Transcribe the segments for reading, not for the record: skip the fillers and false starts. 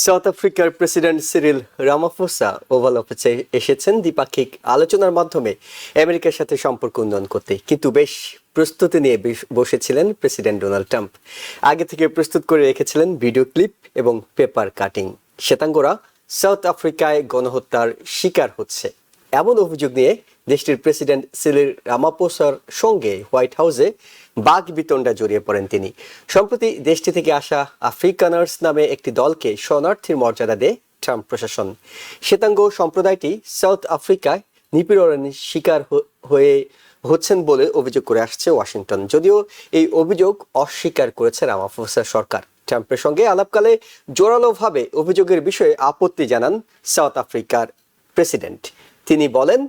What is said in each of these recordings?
South আফ্রিকার president Cyril Ramaphosa oval অফিসে এসেছেন দ্বিপাক্ষিক আলোচনার মাধ্যমে আমেরিকার সাথে সম্পর্ক উন্নয়ন করতে, কিন্তু বেশ প্রস্তুতি নিয়ে বসেছিলেন প্রেসিডেন্ট ডোনাল্ড ট্রাম্প। আগে থেকে প্রস্তুত করে রেখেছিলেন ভিডিও ক্লিপ এবং পেপার কাটিং। শ্বেতাঙ্গরা সাউথ আফ্রিকায় গণহত্যার শিকার হচ্ছে এমন অভিযোগ নিয়ে দেশটির প্রেসিডেন্ট সিরিল রামাফোসার সঙ্গে হোয়াইট হাউসে বাকবিতণ্ডা জড়িয়ে পড়েন তিনি। সম্প্রতি দেশটি থেকে আসা আফ্রিকানার্স নামে একটি দলকে শরণার্থীর মর্যাদা দেয় ট্রাম্প প্রশাসন। শ্বেতাঙ্গ সম্প্রদায়টি সাউথ আফ্রিকায় নিপীড়নের শিকার হচ্ছেন বলে অভিযোগ করে আসছে ওয়াশিংটন, যদিও এই অভিযোগ অস্বীকার করেছে রামাফোসার সরকার। ট্রাম্পের সঙ্গে আলাপকালে জোরালোভাবে অভিযোগের বিষয়ে আপত্তি জানান সাউথ আফ্রিকার প্রেসিডেন্ট। তিনি বলেন,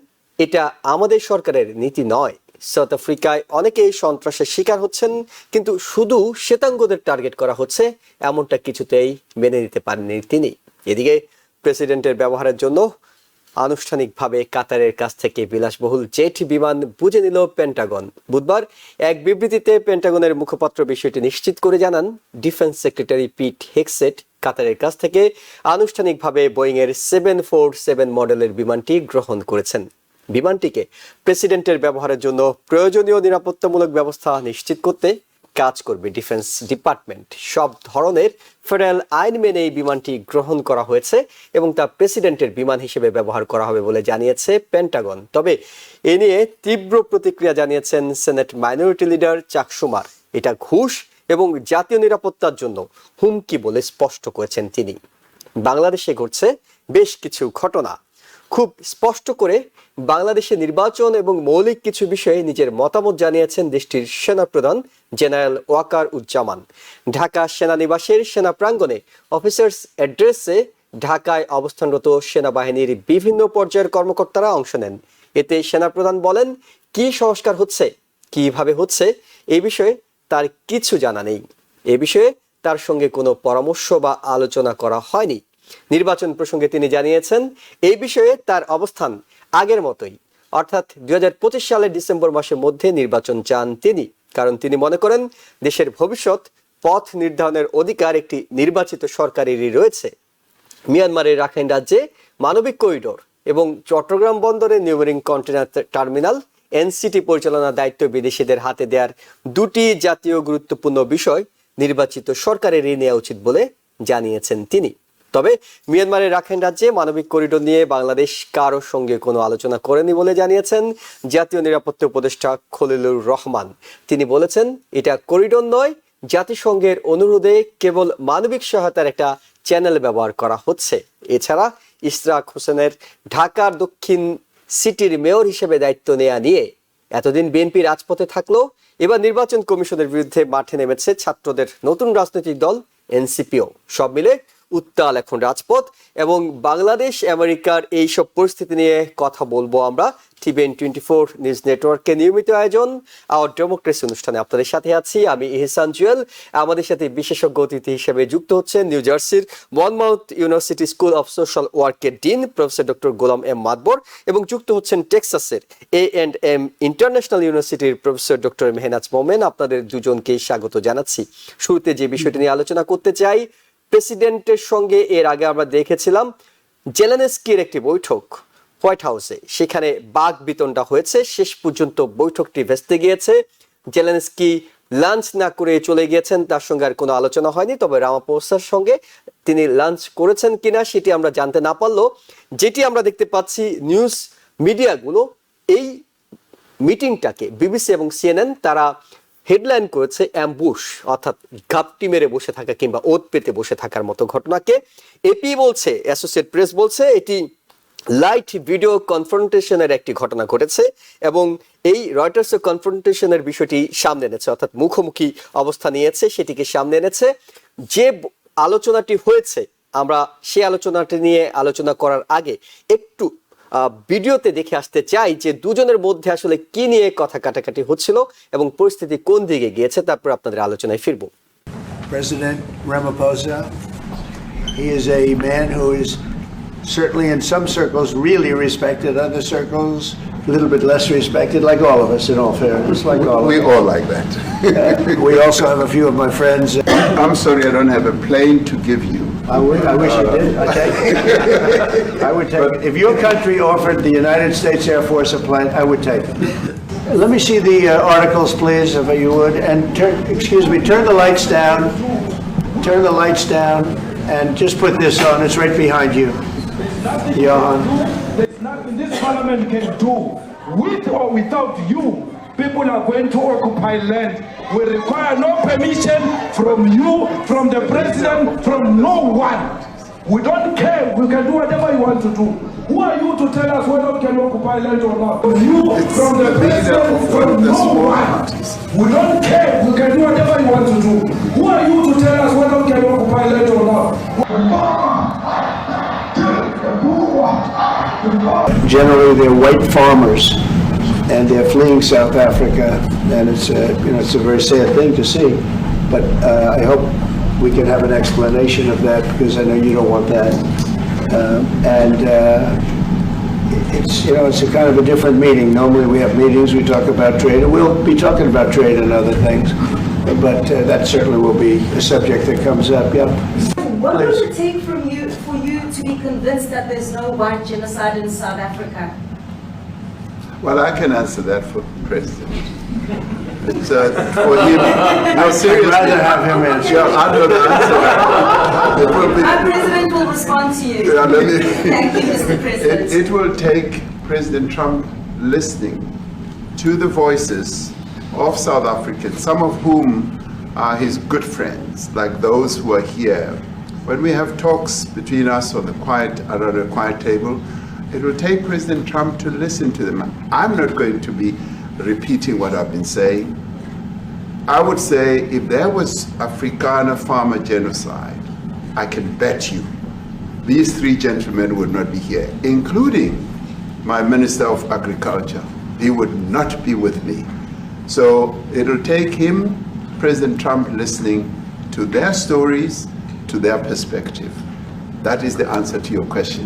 এটা আমাদের সরকারের নীতি নয়। সাউথ আফ্রিকায় অনেকেই সন্ত্রাসের শিকার হচ্ছেন, কিন্তু শুধু শ্বেতাঙ্গদের টার্গেট করা হচ্ছে এমনটা কিছুতেই মেনে নিতে পারেননি তিনি। এদিকে প্রেসিডেন্টের ব্যবহারের জন্য আনুষ্ঠানিকভাবে কাতারের কাছ থেকে বিলাসবহুল জেট বিমান বুঝে নিল পেন্টাগন। বুধবার এক বিবৃতিতে পেন্টাগনের মুখপাত্র বিষয়টি নিশ্চিত করে জানান, ডিফেন্স সেক্রেটারি পিট হেগসেট কাতারের কাছ থেকে আনুষ্ঠানিকভাবে বোয়িংয়ের 747 মডেলের বিমানটি গ্রহণ করেছেন। বিমানটিকে প্রেসিডেন্টের ব্যবহারের জন্য প্রয়োজনীয় নিরাপত্তামূলক ব্যবস্থা নিশ্চিত করতে কাজ করবে ডিফেন্স ডিপার্টমেন্ট। সব ধরনের ফেডারেল আইন মেনে এই বিমানটি গ্রহণ করা হয়েছে এবং তা প্রেসিডেন্টের বিমান হিসেবে ব্যবহার করা হবে বলে জানিয়েছে পেন্টাগন। তবে এ নিয়ে তীব্র প্রতিক্রিয়া জানিয়েছেন সেনেট মাইনরিটি লিডার চাক শুমার। এটা ঘুষ এবং জাতীয় নিরাপত্তার জন্য হুমকি বলে স্পষ্ট করেছেন তিনি। বাংলাদেশে ঘটছে বেশ কিছু ঘটনা। খুব স্পষ্ট করে বাংলাদেশে নির্বাচন এবং মৌলিক কিছু বিষয়ে নিজের মতামত জানিয়েছেন দেশটির সেনাপ্রধান জেনারেল ওয়াকার উজ্জামান। ঢাকা সেনানিবাসের সেনা প্রাঙ্গণে অফিসার্স অ্যাড্রেসে ঢাকায় অবস্থানরত সেনাবাহিনীর বিভিন্ন পর্যায়ের কর্মকর্তারা অংশ নেন। এতে সেনাপ্রধান বলেন, কি সংস্কার হচ্ছে, কিভাবে হচ্ছে, এই বিষয়ে তার কিছু জানা নেই। এ বিষয়ে তার সঙ্গে কোনো পরামর্শ বা আলোচনা করা হয়নি। নির্বাচন প্রসঙ্গে তিনি জানিয়েছেন, এই বিষয়ে তার অবস্থান আগের মতোই, অর্থাৎ 2025 সালের ডিসেম্বর মাসের মধ্যে নির্বাচন চান তিনি, কারণ তিনি মনে করেন দেশের ভবিষ্যৎ পথ নির্ধারণের অধিকার একটি নির্বাচিত সরকারেরই রয়েছে। মিয়ানমারের রাখাইন রাজ্যে মানবিক করিডোর এবং চট্টগ্রাম বন্দরে নিউমেরিং কন্টেনার টার্মিনাল এনসিটি পরিচালনার দায়িত্ব বিদেশিদের হাতে দেওয়ার দুটি জাতীয় গুরুত্বপূর্ণ বিষয় নির্বাচিত সরকারেরই নেওয়া উচিত বলে জানিয়েছেন তিনি। তবে মিয়ানমারের রাখাইন রাজ্যে মানবিক করিডোর নিয়ে বাংলাদেশ কারোর সঙ্গে কোনো আলোচনা করেনি বলে জানিয়েছেন জাতীয় নিরাপত্তা উপদেষ্টা খলিলুর রহমান। তিনি বলেছেন, এটা করিডোর নয়, জাতিসংঘের অনুরোধে কেবল মানবিক সহায়তার একটা চ্যানেল ব্যবহার করা হচ্ছে। এছাড়া ইশরাক হোসেনের ঢাকার দক্ষিণ সিটির মেয়র হিসেবে দায়িত্ব নেওয়া নিয়ে এতদিন বিএনপি রাজপথে থাকলো, এবার নির্বাচন কমিশনের বিরুদ্ধে মাঠে নেমেছে ছাত্রদের নতুন রাজনৈতিক দল এনসিপিও। সব মিলে উত্তাল এখন রাজপথ এবং বাংলাদেশ আমেরিকার এইসব পরিস্থিতি নিয়ে কথা বলবো আমরা টিভিএন 24 নিউজ নেটওয়ার্কের নিয়মিত আয়োজন আওয়ার ডেমোক্রেসি অনুষ্ঠানে। আপনাদের সাথে আছি আমি ইহসান জুয়েল। আমাদের সাথে বিশেষজ্ঞ অতিথি হিসেবে যুক্ত হচ্ছেন নিউ জার্সির Monmouth university school of social ওয়ার্কের ডিন প্রফেসর ডক্টর গোলাম এম মাদবর এবং যুক্ত হচ্ছেন টেক্সাসের A&M ইন্টারন্যাশনাল ইউনিভার্সিটির প্রফেসর ডক্টর মেহনাজ মোমেন। আপনাদের দুজনকে স্বাগত জানাচ্ছি। শুরুতে যে বিষয়টি নিয়ে আলোচনা করতে চাই, প্রেসিডেন্টের সঙ্গে এর আগে আমরা দেখেছিলাম জেলেনস্কির একটি বৈঠক হোয়াইট হাউসে, সেখানে বাকবিতণ্ডা হয়েছে। শেষ পর্যন্ত বৈঠকটি ভেস্তে গিয়েছে। জেলেনস্কি লাঞ্চ না করে চলে গিয়েছেন, তার সঙ্গে আর কোনো আলোচনা হয়নি। তবে রামাফোসার সঙ্গে তিনি লাঞ্চ করেছেন কিনা সেটি আমরা জানতে না পারলেও যেটি আমরা দেখতে পাচ্ছি নিউজ মিডিয়াগুলো এই মিটিংটাকে বিবিসি এবং সিএনএন তারা হেডলাইন করেছে অ্যাম্বুশ, অর্থাৎ ঘাপটি মেরে বসে থাকা কিংবা ওত পেতে বসে থাকার মতো ঘটনাকে। এপি বলছে, অ্যাসোসিয়েট প্রেস বলছে এটি লাইট ভিডিও কনফ্রন্টেশনের একটি ঘটনা ঘটেছে এবং এই রয়টার্স কনফ্রন্টেশনের বিষয়টি সামনে এনেছে, অর্থাৎ মুখোমুখি অবস্থা নিয়েছে, সেটিকে সামনে এনেছে। যে আলোচনাটি হয়েছে আমরা সেই আলোচনাটি নিয়ে আলোচনা করার আগে একটু ভিডিওতে দেখে আসতে চাই যে দুজনের মধ্যে আসলে কি নিয়ে কথা কাটাকাটি হচ্ছিল এবং পরিস্থিতি কোন দিকে গিয়েছে, তারপর আপনাদের আলোচনায় ফিরবো। President Ramaphosa, he is a man who is certainly in some circles really respected, other circles a little bit less respected, like all of us in all fairness, like all of us. We all like that. We also have a few of my friends. I'm sorry I don't have a plane to give you. I wish you did. I take it. I would take it. If your country offered the United States Air Force a plane, I would take it. Let me see the articles, please, if you would. And turn the lights down. Turn the lights down, and just put this on. It's right behind you, Johan. There's nothing this parliament can do with or without you. People are going to occupy land. We require no permission from you, from the president, from no one. We don't care. We can do whatever you want to do. Who are you to tell us whether we can occupy land or not? From you, from the president, from no one. We don't care. We can do whatever you want to do. Who are you to tell us whether we can occupy land or not? Generally, they're white farmers, and they're fleeing South Africa, and it's a very sad thing to see. But I hope we can have an explanation of that, because I know you don't want that. It's a kind of a different meeting. Normally, we have meetings, we talk about trade, and we'll be talking about trade and other things. But that certainly will be a subject that comes up. Yep. What does it take for you to be convinced that there's no white genocide in South Africa? Well, I can answer that for the President. It's, for him, no, seriously. I'd rather have him answer. Yeah, I'm going to answer that. It will be, Our president will respond to you. Yeah, let me- Thank you, Mr. President. it will take President Trump listening to the voices of South Africans, some of whom are his good friends, like those who are here. When we have talks between us around a quiet table, it will take President Trump to listen to them. I'm not going to be repeating what I've been saying. I would say if there was Afrikaner farmer genocide, I can bet you these three gentlemen would not be here, including my Minister of Agriculture. He would not be with me. So it'll take him, President Trump, listening to their stories, to their perspective. That is the answer to your question.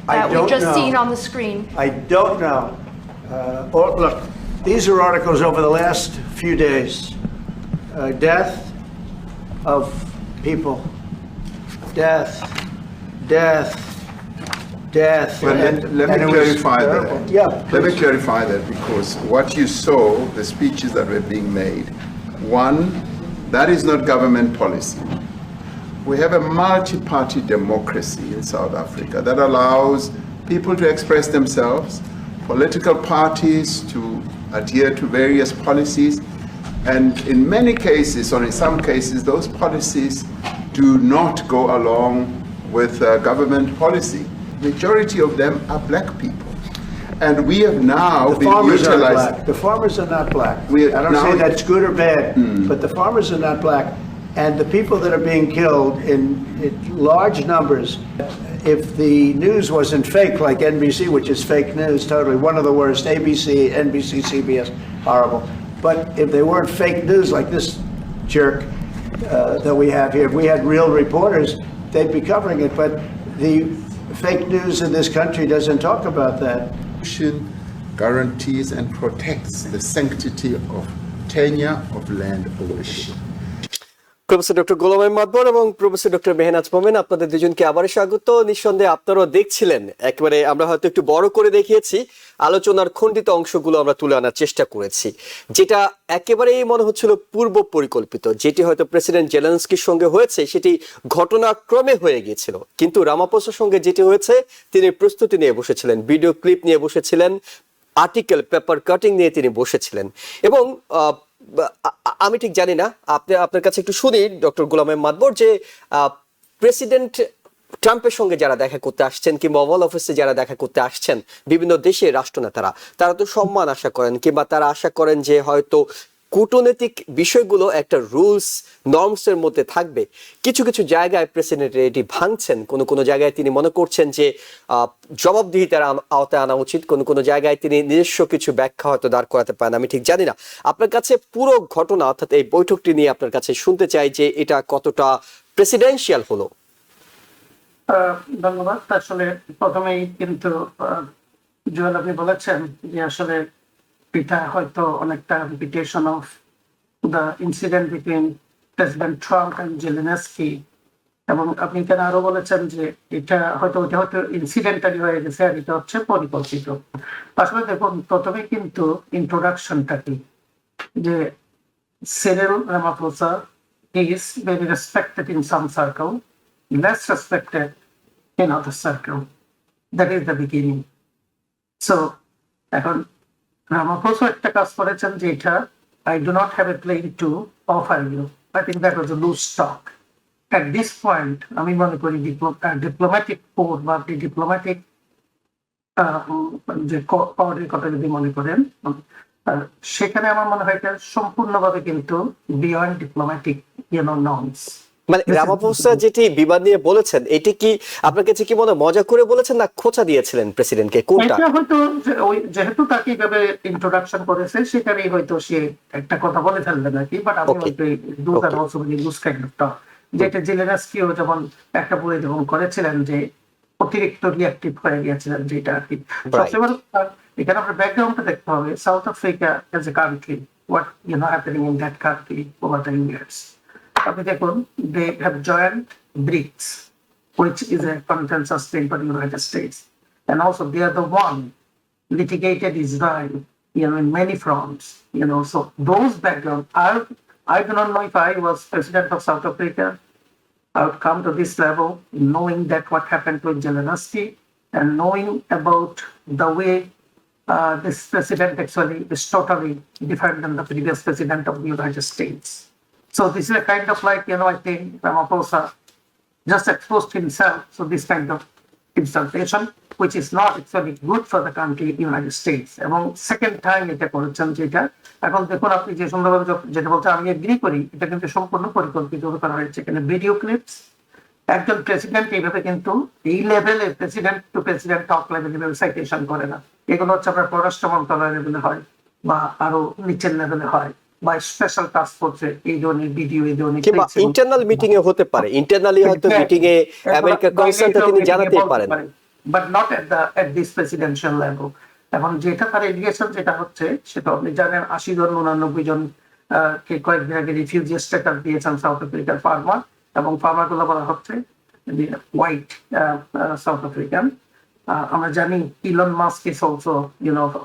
That we've just know. seen on the screen. I don't know. Look, these are articles over the last few days. Death of people. Death. Well, let me And it was clarify terrible. that. Yeah, Let me please. clarify that, because what you saw, the speeches that were being made, one, that is not government policy. We have a multi-party democracy in South Africa that allows people to express themselves, political parties to adhere to various policies, and in many cases, or in some cases, those policies do not go along with government policy. Majority of them are black people. And we have now The been farmers are utilized. black. The farmers are not black. We- I don't say now- that's good or bad, but the farmers are not black. And the people that are being killed in large numbers, if the news wasn't fake, like NBC, which is fake news, totally, one of the worst, ABC, NBC, CBS, horrible. But if they weren't fake news like this jerk that we have here, if we had real reporters, they'd be covering it. But the fake news in this country doesn't talk about that. Constitution guarantees and protects the sanctity of tenure of land ownership. Professor doctor Golam Matbor এবং professor doctor Mehnaz মোমেন, আপনাদের দুজনকে আবার স্বাগত। নিঃসন্দেহে আপনারাও দেখছিলেন, একেবারে আমরা হয়তো একটু বড় করে দেখিয়েছি, আলোচনার খণ্ডিত অংশগুলো আমরা তুলে আনার চেষ্টা করেছি, যেটা একেবারেই মনে হচ্ছিল পূর্ব পরিকল্পিত। যেটি হয়তো প্রেসিডেন্ট জেলেনস্কির সঙ্গে হয়েছে সেটি ঘটনাক্রমে হয়ে গিয়েছিল, কিন্তু রামাফোসার সঙ্গে যেটি হয়েছে তিনি প্রস্তুতি নিয়ে বসেছিলেন, ভিডিও ক্লিপ নিয়ে বসেছিলেন, আর্টিকেল পেপার কাটিং নিয়ে তিনি বসেছিলেন। এবং আমি ঠিক জানি না, আপনার কাছে একটু শুনি ডক্টর গোলাম মাতবর, যে প্রেসিডেন্ট ট্রাম্পের সঙ্গে যারা দেখা করতে আসছেন কিংবা ওভাল অফিসে যারা দেখা করতে আসছেন বিভিন্ন দেশের রাষ্ট্রনেতারা, তারা তো সম্মান আশা করেন কিংবা তারা আশা করেন যে হয়তো কূটনৈতিক বিষয়গুলো একটা রুলস নর্মসের মধ্যে থাকবে। কিছু কিছু জায়গায় প্রেসিডেন্ট এটি ভাঙছেন, কোনো জায়গায় তিনি মনে করছেন যে জবাবদিহিতার আওতায় আনা উচিত, কোনো জায়গায় তিনি নিজস্ব কিছু ব্যাখ্যা হয়তো দাঁড় করাতে পারেন। আমি ঠিক জানি না, আপনার কাছে পুরো ঘটনা অর্থাৎ এই বৈঠকটি নিয়ে আপনার কাছে শুনতে চাই যে এটা কতটা প্রেসিডেন্সিয়াল হলো। ধন্যবাদ। আসলে প্রথমেই কিন্তু জুয়েল আপনি বলেছেন যে আসলে এটা হয়তো অনেকটা repetition of the incident between president Trump and Zelensky এবং আপনি এখানে আরো বলেছেন যে এটা হয়তো ইনসিডেন্টালি হয়ে গেছে আর এটা হচ্ছে পরিকল্পিত। আসলে দেখুন প্রথমে কিন্তু ইন্ট্রোডাকশনটা কি, যে Cyril Ramaphosa is very respected in some circle, less respected in other circle. That is the beginning. So এখন Ramaphosa একটা কাজ করেছেন যে এটা I do not have a plane to offer you. I think that was a loose talk. At this point, আমি মনে করি diplomatic code বা diplomatic যে পাওয়ারের কথা যদি মনে করেন, সেখানে আমার মনে হয় এটা সম্পূর্ণভাবে কিন্তু বিয়ন্ড ডিপ্লোম্যাটিক নর্মস। মানে রামাফোসা যেটি বিবাদ নিয়ে বলেছেন, এটি কি আপনার কাছে কি মনে হয় মজা করে বলেছেন না খোঁচা দিয়েছিলেন প্রেসিডেন্টকে, কোনটা? এটা হয়তো যেহেতু তাকে এইভাবে ইন্ট্রোডাকশন করেছে সেখানেই হয়তো সে একটা কথা বলে ফেলবে নাকি, বাট আমি হয়তো those are also very loose kind of talk. যেটা জেলেনস্কিও যেমন একটা বই যেমন করেছিলেন যে অতিরিক্ত রিঅ্যাক্টিভ হয়ে গিয়েছিলেন, যেটা আর কি সবচেয়ে বড়। এখানে আপনার ব্যাকগ্রাউন্ডটা দেখতে হবে। South Africa as a country, what happening in that country over the years. আপনি দেখুন, they have joined BRICS, which is a consensus thing for the United States, and also they are the one litigated Israel, in many fronts, So those background, I do not know if I was president of South Africa, I would come to this level, knowing that what happened to Zelensky and knowing about the way this president actually is totally different than the previous president of the United States. So this is a kind of like, I think Ramaphosa just exposed himself to this kind of insultation, which is not actually good for the country, United States. এবং second time এটা করেছেন যেটা এখন দেখুন আপনি যে সুন্দরভাবে যেটা বলছেন আমি এগ্রি করি, এটা কিন্তু সম্পূর্ণ পরিকল্পিত করা হয়েছে। এখানে ভিডিও ক্লিপস, একজন প্রেসিডেন্ট এইভাবে কিন্তু এই লেভেলে প্রেসিডেন্ট টু প্রেসিডেন্ট টক লেভেলে সাইটেশন করে না। এগুলো হচ্ছে আপনার পররাষ্ট্র মন্ত্রণালয় লেভেলে হয় বা আরো নিচের লেভেলে হয় বা স্পেশাল টাস্ক ফোর্সে এই ধরনের ভিডিও, এই ধরনের কিংবা ইন্টারনাল মিটিং এ হতে পারে, ইন্টারনালি হয়তো মিটিং এ আমেরিকার কনসার্নটা তিনি জানাতেই পারেন, but not at this presidential level. এখন যেটা তার এলিগেশন যেটা হচ্ছে সেটা আপনি জানেন 80 জন 89 জন কে কয়েকদিন আগে রিফিউজি স্ট্যাটাস দিয়েছেন সাউথ আফ্রিকার ফার্মার, এবং ফার্মার গুলো বলা হচ্ছে হোয়াইট সাউথ আফ্রিকান। আমরা জানি Elon Musk is also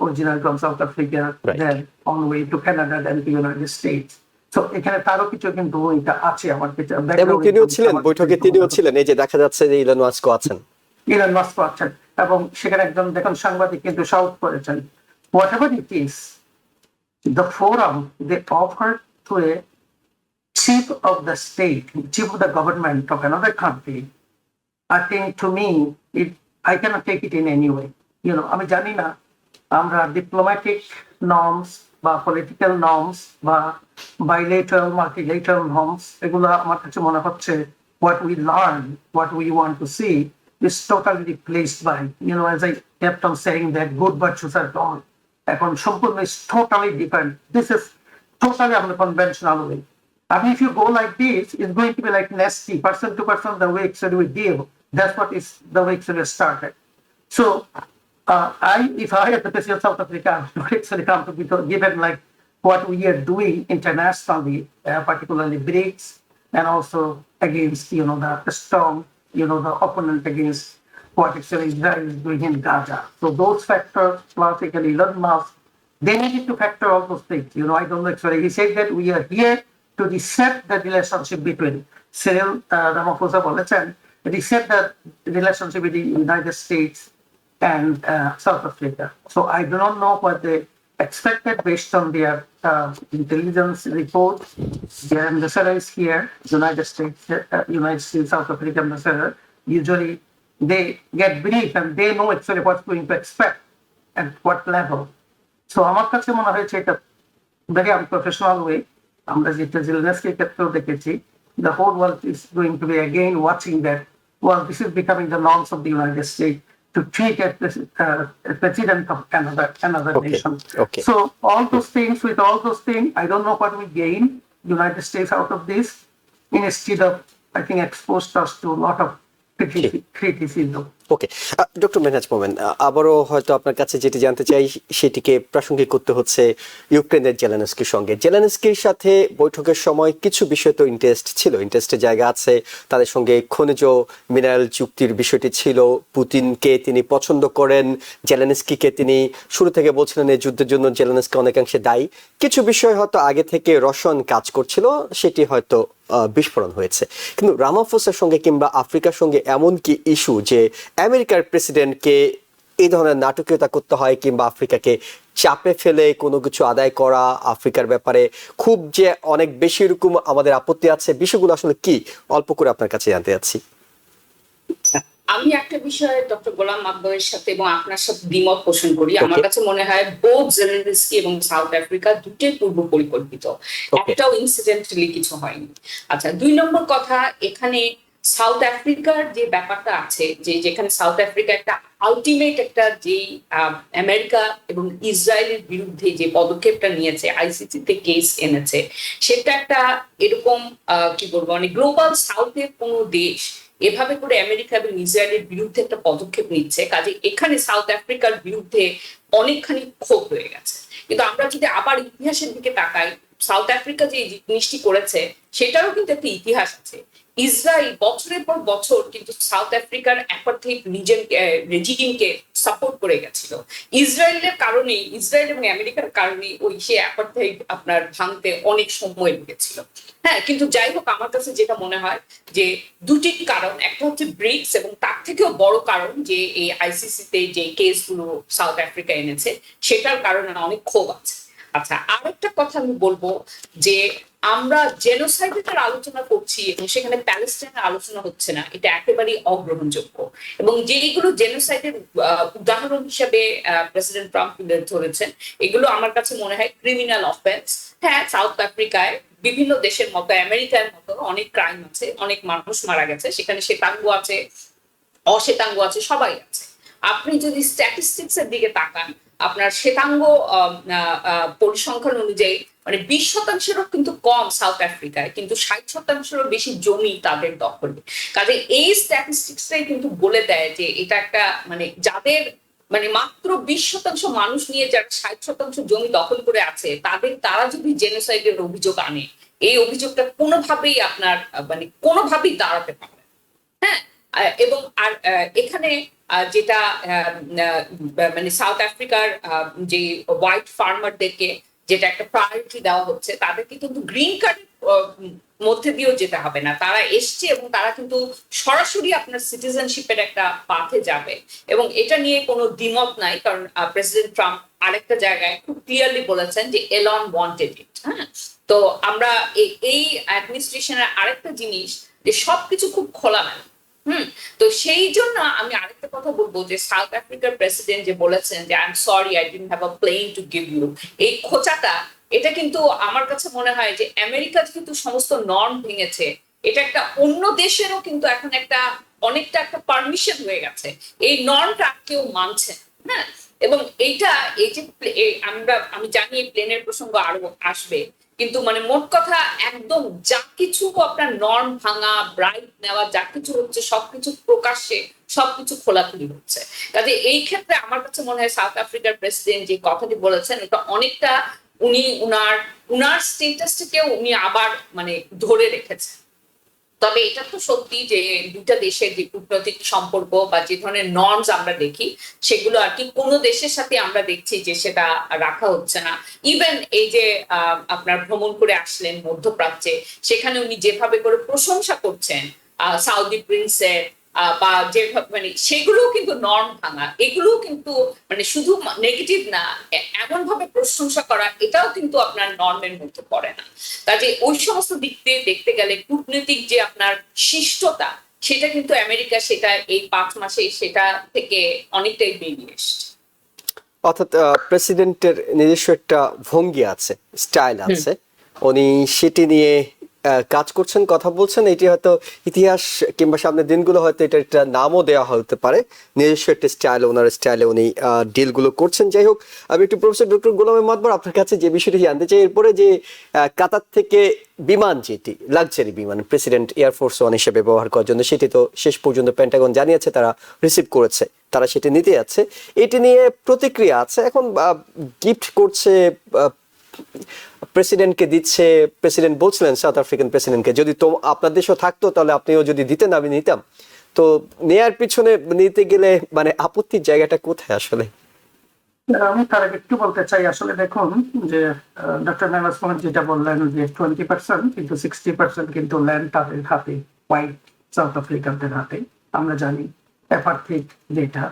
original from South Africa, then on way to Canada, then to United States. So এখানে তারও কিছু কিন্তু এটা আছে আমার কাছে। এবং তিনিও ছিলেন বৈঠকে, তিনিও ছিলেন, এই যে দেখা যাচ্ছে যে ইলন মাস্কও আছেন, এবং সেখানে একজন দেখুন সাংবাদিক কিন্তু শাউট করেছেন, whatever it is, the forum they offered to a chief of the state, chief of the government of another country, I think to me I cannot take it in any way. আমি জানি না আমরা diplomatic norms বা political norms বা bilateral multilateral norms, এগুলো আমার কাছে মনে হচ্ছে what we learn, what we want to see is totally replaced by, as I kept on saying that good virtues are gone. এখন সম্পূর্ণ is totally different. This is totally unconventional way. I mean, if you go like this, it's going to be like nasty, person to person, the way actually we deal. That's what is the way actually started. So, if I had the president of South Africa, I would actually come to be given like what we are doing internationally, particularly BRICS, and also against, the strong, the opponent against what actually Israel is doing in Gaza. So those factors, plus Elon Musk, they needed to factor all those things. I don't know actually. He said that we are here to reset the relationship between Cyril Ramaphosa বলেছেন, reset the relationship between the United States and South Africa. So I do not know what they expected based on their intelligence report. Their ambassador is here, United States, South African ambassador. Usually they get brief and they know actually what's going to expect and what level. So আমার কাছে মনে হয়েছে এটা very unprofessional way. আমরা যেটা জেলেনস্কির ক্ষেত্রেও দেখেছি, the whole world is going to be again watching that. Well, this is becoming the norms of the United States to treat a president of another nation. Okay. So with all those things, I don't know what we gain United States out of this. Instead of, I think, exposed us to a lot of criticism. Okay, doctor Mehnaz Momen, আবারও হয়তো আপনার কাছে যেটি জানতে চাই সেটিকে প্রাসঙ্গিক করতে হচ্ছে ইউক্রেনের জেলেনস্কির সঙ্গে। জেলেনস্কির সাথে বৈঠকের সময় কিছু বিষয় তো ইন্টারেস্টের জায়গা আছে, তাদের সঙ্গে খনিজ মিনারেল চুক্তির বিষয়টি ছিল। পুতিনকে তিনি পছন্দ করেন, জেলেনস্কিকে তিনি শুরু থেকে বলছিলেন এই যুদ্ধের জন্য জেলেনস্কি অনেকাংশে দায়ী। কিছু বিষয় হয়তো আগে থেকে রসায়ন কাজ করছিল, সেটি হয়তো বিস্ফোরণ হয়েছে। কিন্তু রামাফোসার সঙ্গে কিংবা আফ্রিকার সঙ্গে এমন কি ইস্যু যে আমেরিকার প্রেসিডেন্টকে এই ধরনের নাটকীয়তা করতে হয় কিংবা আফ্রিকাকে চাপে ফেলে কোনো কিছু আদায় করা, আফ্রিকার ব্যাপারে খুব যে অনেক বেশি এরকম আমাদের আপত্তি আছে, বিষয়গুলো আসলে কি অল্প করে আপনার কাছে জানতে চাচ্ছি। আমি একটা বিষয়ে ডক্টর গোলাম মাকবরের সাথে এবং আপনার সাথে দ্বিমত পোষণ করি। আমার কাছে মনে হয় বোথ জেলেনস্কি এবং সাউথ আফ্রিকা দুটোই পূর্ব পরিকল্পিত, একটাও ইনসিডেন্টালি কিছু হয়নি। আচ্ছা, 2 নম্বর কথা, এখানে সাউথ আফ্রিকার যে ব্যাপারটা আছে, যে যেখানে সাউথ আফ্রিকা একটা আলটিমেট একটা যে আমেরিকা এবং ইসরায়েলের বিরুদ্ধে যে পদক্ষেপটা নিয়েছে, আইসিসিতে কেস এনেছে, সেটা একটা এরকম কি বলবো, মানে গ্লোবাল সাউথের কোনো দেশ এভাবে করে আমেরিকা এবং ইসরায়েলের বিরুদ্ধে একটা পদক্ষেপ নিচ্ছে, কাজে এখানে সাউথ আফ্রিকার বিরুদ্ধে অনেকখানি ক্ষোভ হয়ে গেছে। কিন্তু আমরা যদি আবার ইতিহাসের দিকে তাকাই, সাউথ আফ্রিকা যে জিনিসটি করেছে সেটারও কিন্তু একটা ইতিহাস আছে। ইসরায়েল বছরের পর বছর কিন্তু সাউথ আফ্রিকার অ্যাপার্থাইড রেজিমকে সাপোর্ট করে গেছিল। ইসরায়েলের কারণে, ইসরায়েল এবং আমেরিকার কারণে ওই সে অ্যাপার্থাইড আপনার ভাঙতে অনেক সময় লেগেছিল। হ্যাঁ, কিন্তু যাই হোক, আমার কাছে যেটা মনে হয় যে দুটি কারণ, একটা হচ্ছে ব্রিক্স এবং তার থেকেও বড় কারণ যে এই আইসিসিতে যে কেসগুলো সাউথ আফ্রিকা এনেছে সেটার কারণে অনেক ক্ষোভ আছে। আচ্ছা, আরেকটা কথা আমি বলবো যে আমরা জেনোসাইডের আলোচনা করছি এবং সেখানে প্যালেস্টাইনের আলোচনা হচ্ছে না, এটা একেবারেই অগ্রহণযোগ্য। এবং যেগুলো জেনোসাইডের উদাহরণ হিসেবে প্রেসিডেন্ট ট্রাম্প তুলে ধরেছেন, এগুলো আমার কাছে মনে হয় ক্রিমিনাল অফেন্স। হ্যাঁ, সাউথ আফ্রিকায় বিভিন্ন দেশের মতো, আমেরিকার মতো অনেক ক্রাইম আছে, অনেক মানুষ মারা গেছে, সেখানে শ্বেতাঙ্গ আছে, অশ্বেতাঙ্গ আছে, সবাই আছে। আপনি যদি স্ট্যাটিস্টিক্স এর দিকে তাকান, আপনার শ্বেতাঙ্গ পরিসংখ্যান অনুযায়ী মানে 20%-এরও কিন্তু কম সাউথ আফ্রিকায়, কিন্তু 60%-এরও বেশি জমি তাদের দখলে। কাজে এই স্ট্যাটিস্টিক্সটাই কিন্তু বলে দেয় যে এটা একটা মানে যাদের মানে মাত্র 20% মানুষ নিয়ে যারা 60% জমি দখল করে আছে, তারা যদি জেনোসাইডের অভিযোগ আনে, এই অভিযোগটা কোনোভাবেই আপনার মানে কোনোভাবেই দাঁড়াতে পারে। হ্যাঁ, এবং আর এখানে যেটা মানে সাউথ আফ্রিকার যে হোয়াইট ফার্মারদেরকে যেটা একটা প্রায়োরিটি দেওয়া হচ্ছে, তাদেরকে কিন্তু গ্রিন কার্ডের মধ্যে দিয়েও যেতে হবে না, তারা এসছে এবং তারা কিন্তু সরাসরি আপনার সিটিজেনশিপের একটা পাথে যাবে। এবং এটা নিয়ে কোনো দ্বিমত নাই, কারণ প্রেসিডেন্ট ট্রাম্প আরেকটা জায়গায় খুব ক্লিয়ারলি বলেছেন যে এলন ওয়ান্টেড ইট। হ্যাঁ, তো আমরা এই অ্যাডমিনিস্ট্রেশনের আরেকটা জিনিস যে সবকিছু খুব খোলামেলা। তো সেই জন্য আমি আরেকটা কথা বলবো যে সাউথ আফ্রিকার প্রেসিডেন্ট যে বলেছেন যে I am sorry I didn't have a plane to give you, এই খোঁচাটা, এটা কিন্তু আমার কাছে মনে হয় যে আমেরিকা কিন্তু সমস্ত নর্ম ভেঙেছে, এটা একটা অন্য দেশেরও কিন্তু এখন একটা অনেকটা একটা পারমিশন হয়ে গেছে, এই নর্মটা কেউ মানছে। হ্যাঁ, এবং এইটা এই যে আমি জানি এই প্লেনের প্রসঙ্গ আরো আসবে, কিন্তু মানে মোট কথা একদম যা কিছু আপনার নর্ম ভাঙা, ব্রাইট নেওয়া, যা কিছু হচ্ছে সবকিছু প্রকাশ্যে, সবকিছু খোলাখুলি হচ্ছে। কাজে এই ক্ষেত্রে আমার কাছে মনে হয় সাউথ আফ্রিকার প্রেসিডেন্ট যে কথাটি বলেছেন, এটা অনেকটা উনি উনার স্টেটাসটাকেও উনি আবার মানে ধরে রেখেছেন। তবে এটা তো সত্যি যে দুটা দেশের যে কূটনৈতিক সম্পর্ক বা যে ধরনের নর্মস আমরা দেখি, সেগুলো আর কি কোনো দেশের সাথে আমরা দেখছি যে সেটা রাখা হচ্ছে না। ইভেন এই যে আপনার ভ্রমণ করে আসলেন মধ্যপ্রাচ্যে, সেখানে উনি যেভাবে করে প্রশংসা করছেন সাউদি প্রিন্সের বা যেভাবে মানে সেগুলো কিন্তু নর্ম ভাঙা, এগুলো কিন্তু মানে শুধু নেগেটিভ না, এমন ভাবে প্রশংসা করা এটাও কিন্তু আপনার নর্মের মধ্যে পড়ে না। কাজে ওই সমস্ত দিক দিয়ে দেখতে গেলে কূটনৈতিক যে আপনার শিষ্টতা, সেটা কিন্তু আমেরিকা সেটা এই 5 মাসে সেটা থেকে অনেকটাই বেরিয়ে এসছে। অর্থাৎ প্রেসিডেন্টের নিজস্ব একটা ভঙ্গি আছে, স্টাইল আছে, উনি সেটি নিয়ে কাজ করছেন, কথা বলছেন, এটি হয়তো ইতিহাস কিংবা সামনের দিনগুলো হয়তো এটা একটা নামও দেওয়া হতে পারে, নিজস্ব একটা স্টাইল, ওনার স্টাইলে উনি ডিলগুলো করছেন। যাই হোক, আমি একটু প্রফেসর ডক্টর গোলাম মাতবর আপনার কাছে যে বিষয়টি জানতে চাই, এরপরে যে কাতার থেকে বিমান, যেটি লাক্সারি বিমান প্রেসিডেন্ট এয়ারফোর্স ওয়ান হিসেবে ব্যবহার করার জন্য, সেটি তো শেষ পর্যন্ত পেন্টাগন জানিয়েছে তারা রিসিভ করেছে, তারা সেটি নিতে যাচ্ছে। এটি নিয়ে প্রতিক্রিয়া আছে, এখন গিফট করছে, প্রেসিডেন্টকে দিচ্ছে। প্রেসিডেন্ট বলছিলেন সাউথ আফ্রিকান প্রেসিডেন্টকে, যদি তো আপনার দেশও থাকতো তাহলে আপনিও যদি দিতেন আমি নিতাম। তো নেয়ার পিছনে নিতে গেলে মানে আপত্তির জায়গাটা কোথায় আসলে? আমি তার আগে একটু বলতে চাই, আসলে দেখুন যে ডক্টর মেহমাজ মোহাম্মদ যেটা বললেন যে 20% কিন্তু 60% কিন্তু ল্যান্ড তাদের হাতে, হোয়াইট সাউথ আফ্রিকানদের হাতে। আমরা জানি অ্যাপার্থেইড যেটা,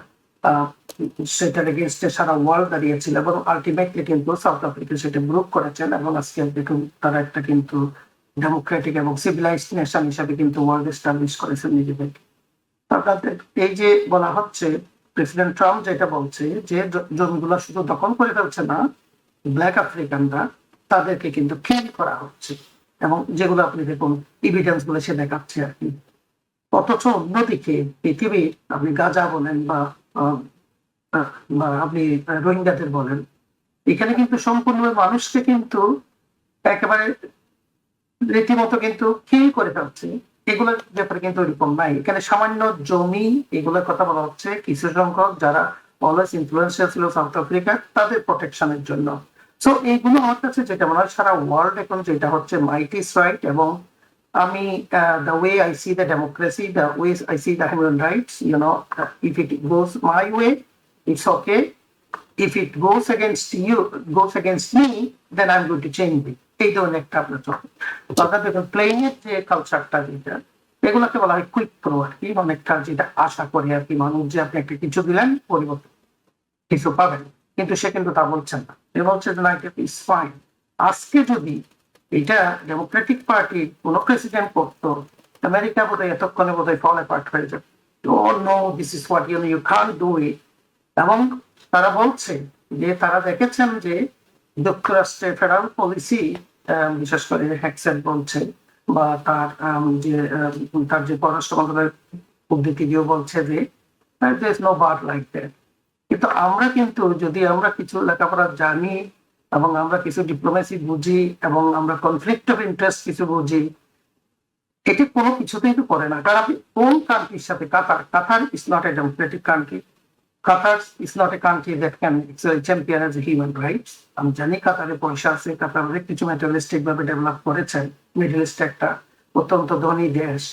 সেটার এগেনস্টে সারা ওয়ার্ল্ড দাঁড়িয়েছিল এবং আলটিমেটলি কিন্তু সাউথ আফ্রিকা সেটা গ্রুপ করেছেন এবং আজকে দেখুন তারা একটা কিন্তু ডেমোক্রেটিক এবং সিভিলাইজড নেশন হিসাবে কিন্তু ওয়ার্ল্ড এস্টাবলিশ করেছেন নিজেদেরকে। তাদের এই যে বলা হচ্ছে, প্রেসিডেন্ট ট্রাম্প যেটা বলছে যে জমিগুলো শুধু দখল করে ফেলছে না ব্ল্যাক আফ্রিকানরা, তাদেরকে কিন্তু কিল করা হচ্ছে, এবং যেগুলো আপনি দেখুন এভিডেন্স গুলো সে দেখাচ্ছে আর কি। অথচ অন্যদিকে পৃথিবীর আপনি গাজা বলেন বা আপনি রোহিঙ্গাদের বলেন, এখানে কিন্তু সম্পূর্ণ মানুষকে কিন্তু একেবারে রীতিমতো কিন্তু কিল করে ফেলছে। এগুলোর ব্যাপারে কিন্তু এরকম নাই। এখানে সামান্য জমি, এগুলোর কথা বলা হচ্ছে কিছু সংখ্যক যারা অলওয়েজ ইনফ্লুয়েন্সিয়াল ছিল সাউথ আফ্রিকা, তাদের প্রোটেকশনের জন্য। সো এইগুলো আমার কাছে যেটা মনে হয় সারা ওয়ার্ল্ড এখন যেটা হচ্ছে মাইট ইজ রাইট, এবং আমি the way I C the democracy, the way I C the human rights, if it goes my way it's okay, if it goes against me, then I'm going to change it. এই ধরনের একটা আপনার চলে। অর্থাৎ দেখুন প্লেনের যে কালচারটা যেটা, এগুলোকে বলা হয় কুইক প্রো আর কি, অনেকটা যেটা আশা করে আর কি মানুষ, যে আপনি একটা কিছু দিলেন পরিবর্তন কিছু পাবেন, কিন্তু সে কিন্তু তা বলছেন না। এ বলছে যে না, এটা ইজ ফাইন। আজকে যদি এটা ডেমোক্রেটিক পার্টি কোন প্রেসিডেন্ট করতো, আমেরিকা বোধহয় এতক্ষণে বোধহয় ফল অ্যাপার্ট হয়ে যাবে। No, this is what you can do it. এবং তারা বলছে যে তারা দেখেছেন যে যুক্তরাষ্ট্রের ফেডারেল পলিসি, বিশেষ করে হ্যাকসেট বলছে বা তার যে পররাষ্ট্র মন্ত্রণালয়ের উদ্ধৃতি দিয়েও বলছে যে there is no bar like that। কিন্তু আমরা কিন্তু যদি আমরা কিছু লেখাপড়া জানি এবং আমরা কিছু ডিপ্লোমেসি বুঝি এবং আমরা কনফ্লিক্ট অফ ইন্টারেস্ট কিছু বুঝি, এটি কোনো কিছুতেই তো করে না। কারণ আপনি কোন কান্ট্রির সাথে, Qatar is not a democratic country, Qatar is not a country that can champion as a human rights। আমি জানি কাতারে পয়সা আছে, কাতার অনেক কিছু ম্যাটেরিয়ালিস্টিক ভাবে ডেভেলপ করেছেন, মিডল ইস্ট একটা অত্যন্ত ধনী দেশ।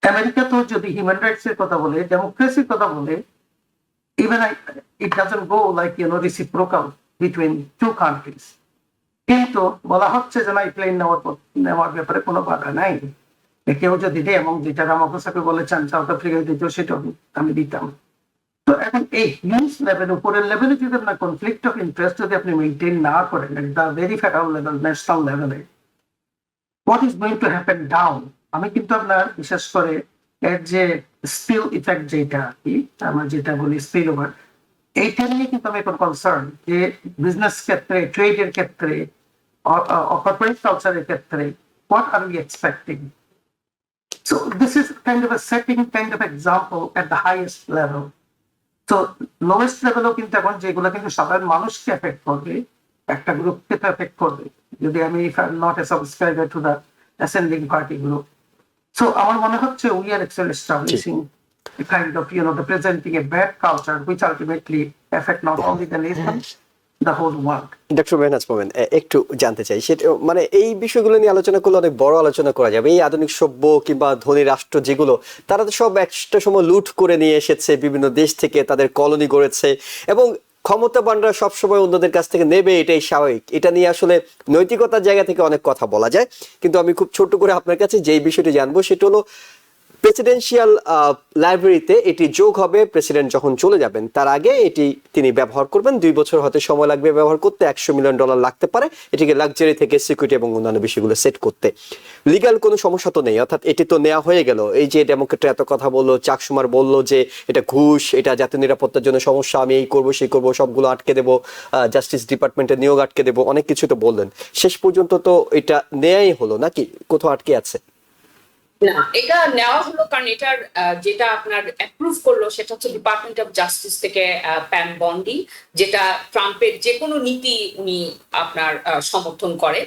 আমেরিকা তো যদি হিউম্যান রাইটস এর কথা বলে, ডেমোক্রেসির কথা বলে, even it doesn't go like reciprocal between two countries. কিন্তু বলা হচ্ছে যে না, এই প্লেন নেওয়ার ব্যাপারে কোনো বাধা নাই, কেউ যদি দেয়, এবং যেটা রামাফোসাকে বলেছেন সাউথ আফ্রিকা দিতেও, সেটাও আমি দিতাম। তো এখন এই হিউজ লেভেল, উপরের লেভেলে যদি আপনার কনফ্লিক্ট অফ ইন্টারেস্ট যদি আপনি মেনটেন না করেন, the very federal level, national লেভেলে, what is going to happen down. আমি কিন্তু আপনার বিশেষ করে এর যে স্পিল ইফেক্ট যেটা আর কি, আমরা যেটা বলি স্পিল ওভার, এইটা নিয়ে কিন্তু আমি এখন কনসার্ন যে বিজনেস ক্ষেত্রে, ট্রেডের ক্ষেত্রে, কর্পোরেট কালচারের ক্ষেত্রে, what are we expecting. So this is kind of a setting, kind of example at the highest level. তো লোয়েস্ট লেভেলও কিন্তু এখন যেগুলো কিন্তু সাধারণ মানুষকে এফেক্ট করবে, একটা গ্রুপকে তো এফেক্ট করবে, যদি আমি not a subscriber to the ascending party group. So আমার মনে হচ্ছে we are actually establishing a kind of the presenting a bad culture which ultimately affect not only the nation, the whole world. Doctor Mehnaz Momen, একটু জানতে চাই, সেটা মানে এই বিষয়গুলো নিয়ে আলোচনা করলে অনেক বড় আলোচনা করা যাবে। এই আধুনিক সভ্য কিংবা ধনী রাষ্ট্র যেগুলো, তারা তো সব একটা সময় লুট করে নিয়ে এসেছে বিভিন্ন দেশ থেকে, তাদের কলোনি গড়েছে, এবং ক্ষমতাবানরা সবসময় অন্যদের কাছ থেকে নেবে, এটাই স্বাভাবিক। এটা নিয়ে আসলে নৈতিকতার জায়গা থেকে অনেক কথা বলা যায়, কিন্তু আমি খুব ছোট করে আপনার কাছে যেই বিষয়টি জানবো সেটা হলো, প্রেসিডেন্সিয়াল লাইব্রেরিতে এটি যোগ হবে প্রেসিডেন্ট যখন চলে যাবেন, তার আগে এটি তিনি ব্যবহার করবেন। 2 বছর হতে সময় লাগবে ব্যবহার করতে, $100 মিলিয়ন লাগতে পারে এটিকে লাক্সারি থেকে সিকিউরিটি এবং অন্যান্য বিষয়গুলো সেট করতে। লিগ্যাল কোনো সমস্যা তো নেই, অর্থাৎ এটি তো নেওয়া হয়ে গেল। এই যে ডেমোক্রেটরা এত কথা বললো, চাক সুমার বললো যে এটা ঘুষ, এটা জাতীয় নিরাপত্তার জন্য সমস্যা, আমি এই করবো সেই করবো, সবগুলো আটকে দেবো, জাস্টিস ডিপার্টমেন্টের নিয়োগ আটকে দেবো, অনেক কিছু তো বললেন। শেষ পর্যন্ত তো এটা নেয়াই হলো নাকি, কোথাও আটকে আছে? না, এটা নেওয়া হলো কারণ এটার যেটা আপনার অ্যাপ্রুভ করলো সেটা হচ্ছে ডিপার্টমেন্ট অফ জাস্টিস থেকে প্যাম বন্ডি, যেটা ট্রাম্পের যে কোনো নীতি উনি আপনার সমর্থন করে।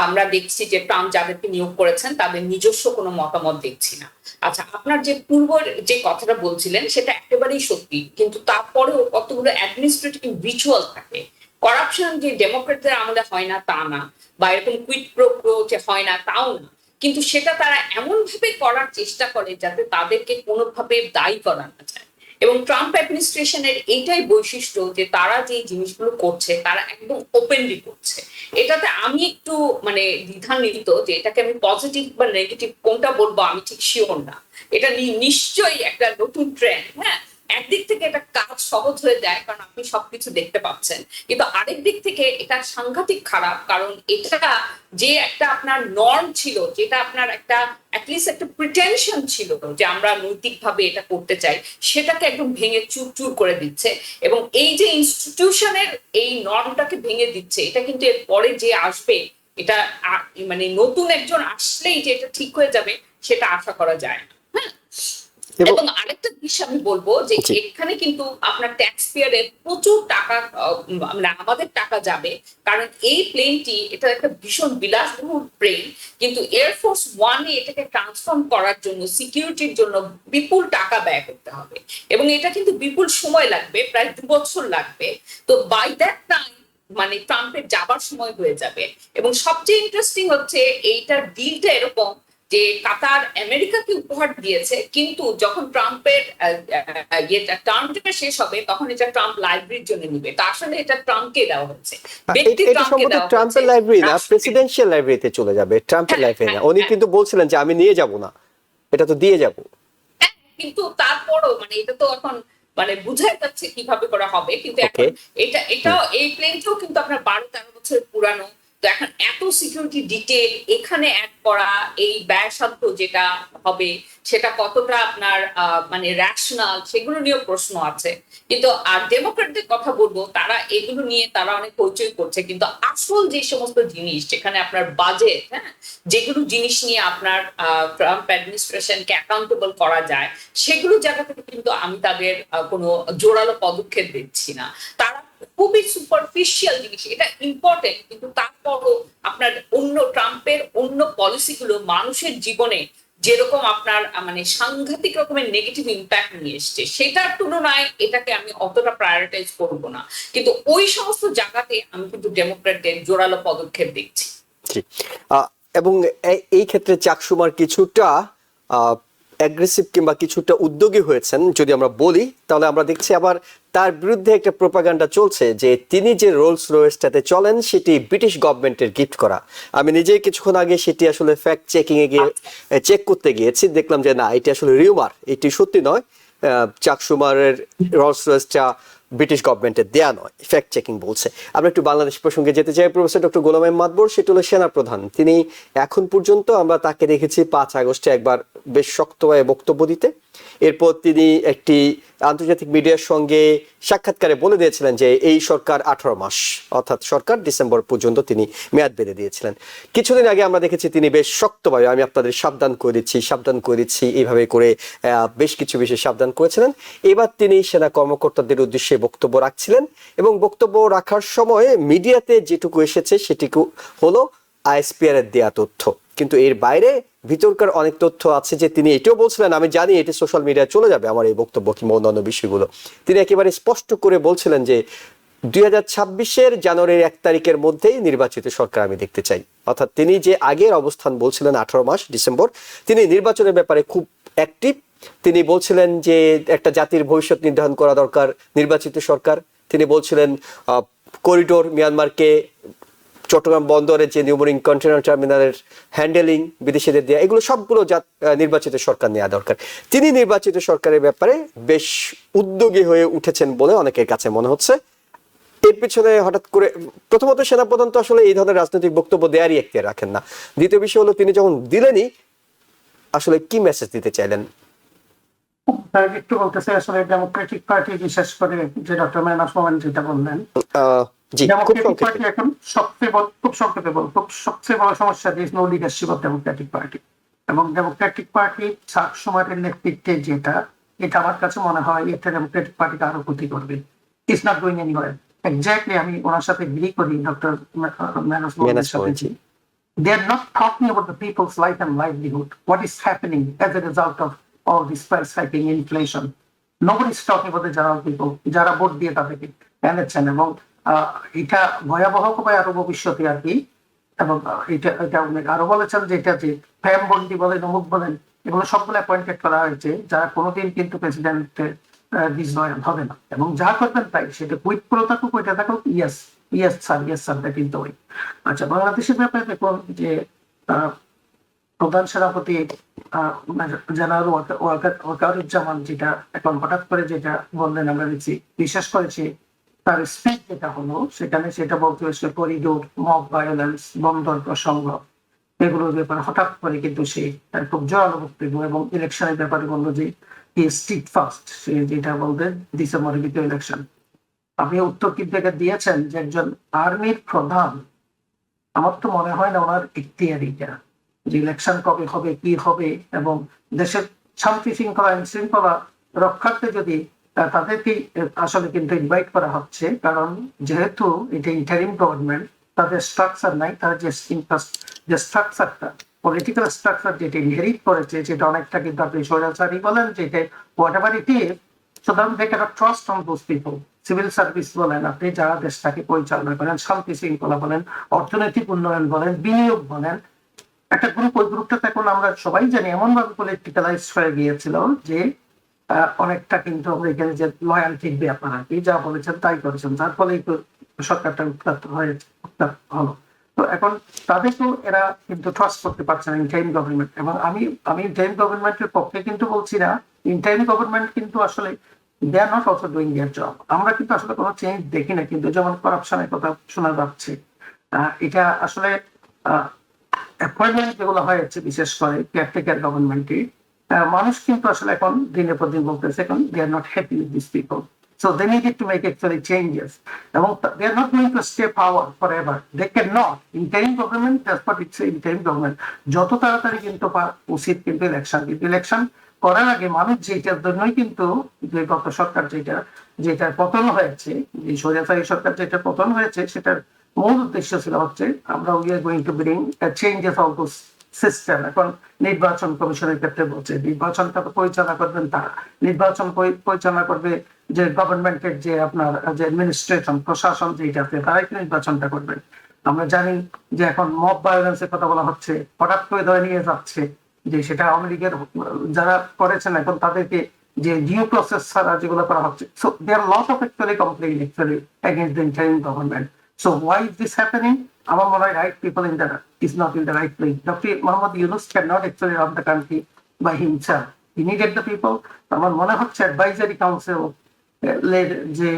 আমরা দেখছি যে ট্রাম্প যাদেরকে নিয়োগ করেছেন তাদের নিজস্ব কোনো মতামত দেখছি না। আচ্ছা, আপনার যে পূর্বের যে কথাটা বলছিলেন সেটা একেবারেই সত্যি, কিন্তু তারপরেও কতগুলো অ্যাডমিনিস্ট্রেটিভ রিচুয়াল থাকে। করাপশন যে ডেমোক্রেটদের আমলে হয় না তা না, বা এরকম কুইট প্রো প্রো যে হয় না তাও না, কিন্তু সেটা তারা এমন ভাবে করার চেষ্টা করে যাতে তাদেরকে কোনোভাবে দায়ী করা না যায়। এবং ট্রাম্প অ্যাডমিনিস্ট্রেশনের এইটাই বৈশিষ্ট্য যে তারা যে জিনিসগুলো করছে তারা একদম ওপেনলি করছে। এটাতে আমি একটু মানে দ্বিধান্বিত যে এটাকে আমি পজিটিভ বা নেগেটিভ কোনটা বলবো আমি ঠিক শিওর না। এটা নিশ্চয়ই একটা নতুন ট্রেন্ড। হ্যাঁ, একদিক থেকে এটা কাজ সহজ হয়ে যায় কারণ আপনি সবকিছু দেখতে পাচ্ছেন, কিন্তু আরেক দিক থেকে এটা সাংঘাতিক খারাপ কারণ এটা যে একটা আপনার নর্ম ছিল, যেটা আপনার একটা অ্যাটলিস্ট একটা প্রিটেনশন ছিল যে আমরা নৈতিকভাবে এটা করতে চাই, সেটাকে একদম ভেঙে চুরচুর করে দিচ্ছে। এবং এই যে ইনস্টিটিউশনের এই নর্মটাকে ভেঙে দিচ্ছে, এটা কিন্তু এর পরে যে আসবে এটা মানে নতুন একজন আসলেই যে এটা ঠিক হয়ে যাবে সেটা আশা করা যায় না। হ্যাঁ, এবং আরেকটা জিনিস আমি বলবো যে এখানে কিন্তু আপনার ট্যাক্স পেয়ারের প্রচুর টাকা মানে আমাদের টাকা যাবে, কারণ এই প্লেনটি এটা একটা ভীষণ বিলাসবহুল প্লেন, কিন্তু এয়ারফোর্স ওয়ানে এটাকে ট্রান্সফর্ম করার জন্য সিকিউরিটির জন্য বিপুল টাকা ব্যয় করতে হবে এবং এটা কিন্তু বিপুল সময় লাগবে, প্রায় 2 বছর লাগবে। তো বাই দ্যাট টাইম মানে ট্রাম্পের যাবার সময় হয়ে যাবে। এবং সবচেয়ে ইন্টারেস্টিং হচ্ছে এইটার ডিলটা এরকম যে কাতার আমেরিকাকে উপহার দিয়েছে, কিন্তু যখন ট্রাম্পের টার্মটা শেষ হবে তখন এটা ট্রাম্প লাইব্রেরির জন্য নিবে। তা আসলে এটা ট্রাম্পকে দেওয়া হচ্ছে, ব্যক্তি ট্রাম্পকে দেওয়া হচ্ছে। ট্রাম্পের লাইব্রেরি না, প্রেসিডেন্সিয়াল লাইব্রেরিতে চলে যাবে, ট্রাম্পের লাইব্রেরি না। উনি কিন্তু বলছিলেন যে আমি নিয়ে যাব না, এটা তো দিয়ে যাব। কিন্তু তারপরও মানে এটা তো এখন মানে বুঝাই যাচ্ছে কিভাবে করা হবে, কিন্তু এখন এটাও এই প্লেনটাও কিন্তু আপনার 12-13 বছর পুরানো। তো এখন এত সিকিউরিটি ডিটেল এখানে অ্যাড করা, এই ব্যয়সাধ্য যেটা হবে সেটা কতটা আপনার মানে র্যাশনাল, সেগুলো নিয়েও প্রশ্ন আছে। কিন্তু আর ডেমোক্রেটদের কথা বলবো, তারা এগুলো নিয়ে তারা অনেক হইচই করছে, কিন্তু আসল যে সমস্ত জিনিস যেখানে আপনার বাজেট, হ্যাঁ, যেগুলো জিনিস নিয়ে আপনার ট্রাম্প অ্যাডমিনিস্ট্রেশনকে অ্যাকাউন্টেবল করা যায়, সেগুলো জায়গা থেকে কিন্তু আমি তাদের কোনো জোরালো পদক্ষেপ দেখছি না। তারা খুবই সুপারফিশিয়াল জিনিস, এটা ইম্পর্টেন্ট, কিন্তু তারপরও আপনার অন্য ট্রাম্পের অন্য পলিসিগুলো মানুষের জীবনে যেরকম আপনার মানে সাংঘাতিক রকমের নেগেটিভ ইম্প্যাক্ট নিয়ে এসছে, সেটার তুলনায় এটাকে আমি অতটা প্রায়োরিটাইজ করব না। কিন্তু ওই সমস্ত জায়গাতে আমি কিন্তু ডেমোক্রেটদের জোরালো পদক্ষেপ দেখছি। এবং এই ক্ষেত্রে চাক সুমার কিছুটা অ্যাগ্রেসিভ কিংবা কিছুটা উদ্যোগী হয়েছেন যদি আমরা বলি, তাহলে আমরা দেখছি আবার তার বিরুদ্ধে একটা প্রোপাগান্ডা চলছে যে তিনি যে রোলস রয়েসটাতে চলেন সেটি ব্রিটিশ গভর্নমেন্টের গিফট করা। আমি নিজেই কিছুক্ষণ আগে সেটি আসলে ফ্যাক্ট চেকিং এ গিয়ে চেক করতে গিয়েছি, দেখলাম যে না, এটি আসলে রিউমার, এটি সত্যি নয়। চাক সুমারের রোলস রয়েসটা ব্রিটিশ গভর্নমেন্টের দেয়া নয়, ফ্যাক্ট চেকিং বলছে। আমরা একটু বাংলাদেশ প্রসঙ্গে যেতে চাই। প্রফেসর ডক্টর গোলাম মাদবর, সেটা হলো সেনাপ্রধান, তিনি এখন পর্যন্ত আমরা তাকে দেখেছি 5 আগস্টে একবার বেশ শক্তভাবে বক্তব্য দিতে। এরপর তিনি একটি আন্তর্জাতিক মিডিয়ার সঙ্গে সাক্ষাৎকারে বলে দিয়েছিলেন যে এই সরকার 18 মাস, অর্থাৎ সরকার ডিসেম্বর পর্যন্ত তিনি মেয়াদ বেঁধে দিয়েছিলেন। কিছুদিন আগে আমরা দেখেছি তিনি বেশ শক্তভাবে আমি আপনাদের সাবধান করে দিচ্ছি এইভাবে করে বেশ কিছু বিষয়ে সাবধান করেছিলেন। এবার তিনি সেনা কর্মকর্তাদের উদ্দেশ্যে বক্তব্য রাখছিলেন এবং বক্তব্য রাখার সময় মিডিয়াতে যেটুকু এসেছে সেটুকু হলো আইএসপিআর এর দেয়া তথ্য, কিন্তু এর বাইরে ভিতরকার অনেক তথ্য আছে যে তিনি এটাও বলছিলেন, আমি জানি এটি সোশ্যাল মিডিয়ায় চলে যাবে আমার এই বক্তব্য কিংবা অন্যান্য বিষয়গুলো। তিনি একেবারে স্পষ্ট করে বলছিলেন যে 2026-এর জানুয়ারির 1 তারিখের মধ্যেই নির্বাচিত সরকার আমি দেখতে চাই। অর্থাৎ তিনি যে আগের অবস্থান বলছিলেন 18 মাস ডিসেম্বর, তিনি নির্বাচনের ব্যাপারে খুব অ্যাক্টিভ। তিনি বলছিলেন যে একটা জাতির ভবিষ্যৎ নির্ধারণ করা দরকার নির্বাচিত সরকার। তিনি বলছিলেন করিডোর মিয়ানমারকে চট্টগ্রাম বন্দরের যে নিউমোরিং কন্টেনার টার্মিনালের হ্যান্ডেলিং, বিদেশিদের দেওয়া, এগুলো সবগুলো নির্বাচিত সরকার নেওয়া দরকার। তিনি নির্বাচিত সরকারের ব্যাপারে বেশ উদ্যোগী হয়ে উঠেছেন বলে অনেকের কাছে মনে হচ্ছে। এর পিছনে হঠাৎ করে প্রথমত সেনাপ্রধান তো আসলে এই ধরনের রাজনৈতিক বক্তব্য দেওয়ারই এখতিয়ার রাখেন না। দ্বিতীয় বিষয় হলো তিনি যখন দিলেনই আসলে কি মেসেজ দিতে চাইলেন? একটু বলতে চাই আসলে ডেমোক্রেটিক পার্টি, বিশেষ করে যে ডক্টর মাইনাস মোমেন যেটা বললেন, জি, খুব ডেমোক্রেটিক সংক্ষেপে। পার্টি এখন সবচেয়ে বড় সমস্যা this no leadership of democratic party. এবং ডেমোক্রেটিক পার্টি শাক সমাজের নেতৃত্বে যেটা, এটা আমার কাছে মনে হয় এটা ডেমোক্রেটিক পার্টিকে আরো ক্ষতি করবে। It's not going anywhere. Exactly আমি ওনার সাথে এগ্রি করি, ডক্টর মাইনাস মোমেনের সাথে। They are not talking about the people's life and livelihood, what is happening as a result of all this price hiking, inflation. Nobody is talking about the general people, যারা vote দিয়ে তাদেরকে এনেছেন। এবং এটা ভয়াবহ হবে আরো ভবিষ্যতে আর কি। এবং এটা অনেক আরো বলেছেন যে এটা যে ফ্যাম বন্দি বলেন, অমুক বলেন, এগুলো সবগুলো অ্যাপয়েন্টেড করা হয়েছে, যারা কোনোদিন কিন্তু প্রেসিডেন্টের ডিসলয়াল হবে না। এবং যা করবেন তাই, সেটা কুইট প্রো থাকুক, ওইটা থাকুক, yes sir that is the way. আচ্ছা, বাংলাদেশের ব্যাপারে দেখুন যে প্রধান সেনাপতি জেনারেল ওয়াকারুজ্জামান যেটা এখন হঠাৎ করে যেটা বললেন, আমরা দেখছি, বিশেষ করেছি তার স্পিচ যেটা হলো সেখানে, সেটা বলতে হয়েছে করিডোর, মব ভায়োলেন্স, বন্দর প্রসঙ্গ, এগুলোর ব্যাপারে হঠাৎ করে কিন্তু সে খুব জোরালো বক্তব্য। এবং ইলেকশনের ব্যাপারে বললো যে স্ট্রিট ফাস্ট, সে যেটা বলতেন ডিসেম্বরের ভিতরে ইলেকশন। আপনি উত্তর কিন্তু এটা দিয়েছেন যে একজন আর্মির প্রধান, আমার তো মনে হয় না ওনার ইখতিয়ারিটা যে ইলেকশন কবে হবে, কি হবে, এবং দেশের শান্তি শৃঙ্খলা আইন শৃঙ্খলা রক্ষার্থে যদি তাদেরকে আসলে কিন্তু ইনভাইট করা হচ্ছে, কারণ যেহেতু এটা ইন্টারিম গভর্নমেন্ট, তাদের স্ট্রাকচার নাই, তার যে স্ট্রাকচারটা, পলিটিক্যাল স্ট্রাকচার যেটা ইনহেরিট করেছে, সেটা অনেকটা কিন্তু আপনি স্বৈরাচারী বলেন, যেটা হোয়াট এভার ইট ইজ, সুতরাং they cannot trust on those people. Civil service বলেন, আপনি যারা দেশটাকে পরিচালনা করেন, শান্তি শৃঙ্খলা বলেন, অর্থনৈতিক উন্নয়ন বলেন, বিনিয়োগ বলেন, একটা গ্রুপ, ওই গ্রুপটাতে এখন আমরা সবাই জানি এমন ভাবে পলিটিক্যালাইজ হয়ে গিয়েছিল যে অনেকটা কিন্তু আমরা এখানে যে লয়ালটির ব্যাপার আর কি, যা বলেছেন তাই করেছেন, যার ফলে সরকারটা উত্তপ্ত হলো। তো এখন তাদেরকেও এরা কিন্তু ট্রাস্ট করতে পারছে না ইন্টারিম গভর্নমেন্ট। এবং আমি ইন্টারিম গভর্নমেন্টের পক্ষে কিন্তু বলছি না, ইন্টারিম গভর্নমেন্ট কিন্তু আসলে they are not also doing their job. আমরা কিন্তু আসলে কোনো চেঞ্জ দেখি না, কিন্তু যেমন করাপশনের কথা শোনা যাচ্ছে, এটা আসলে অ্যাপয়েন্টমেন্ট যেগুলো হয়েছে বিশেষ করে কেয়ারটেকার গভর্নমেন্টে, মানুষ কিন্তু আসলে এখন দিনের পর দিন বলতেছে এখন they are not happy with these people. So they needed to make actually changes. এবং they are not going to stay power forever. They cannot. Interim government, that's what it's interim government. যত তাড়াতাড়ি কিন্তু উচিত কিন্তু election করার আগে মানুষ যেটার জন্যই কিন্তু যে গত সরকার যেটা পতন হয়েছে, যে স্বৈরাচারী সরকার যেটা পতন হয়েছে, সেটার মূল উদ্দেশ্য ছিল হচ্ছে আমরা we are going to bring changes of this system. এখন নির্বাচন কমিশনের ক্ষেত্রে বলছে নির্বাচনটা তো পরিচালনা করবেন তারা, নির্বাচন পরিচালনা করবে যে গভর্নমেন্টের যে আপনার যে অ্যাডমিনিস্ট্রেশন, প্রশাসন যেটা আছে, তারাই তো নির্বাচনটা করবেন। আমরা জানি যে এখন মব ভায়োলেন্সের কথা বলা হচ্ছে, হঠাৎ করে ধরে নিয়ে যাচ্ছে যে সেটা আওয়ামী লীগের যারা করেছেন এখন তাদেরকে যে ডিউ প্রসেস ছাড়া যেগুলো করা হচ্ছে। So there lot of actually complain actually against the interim government. So why is this happening? আমার মনে হয় right people in the is not in the right place. Doctor Mohammad Yunus can not actually run the country by himself, he needed the people. আমার মনে হচ্ছে advisory council যে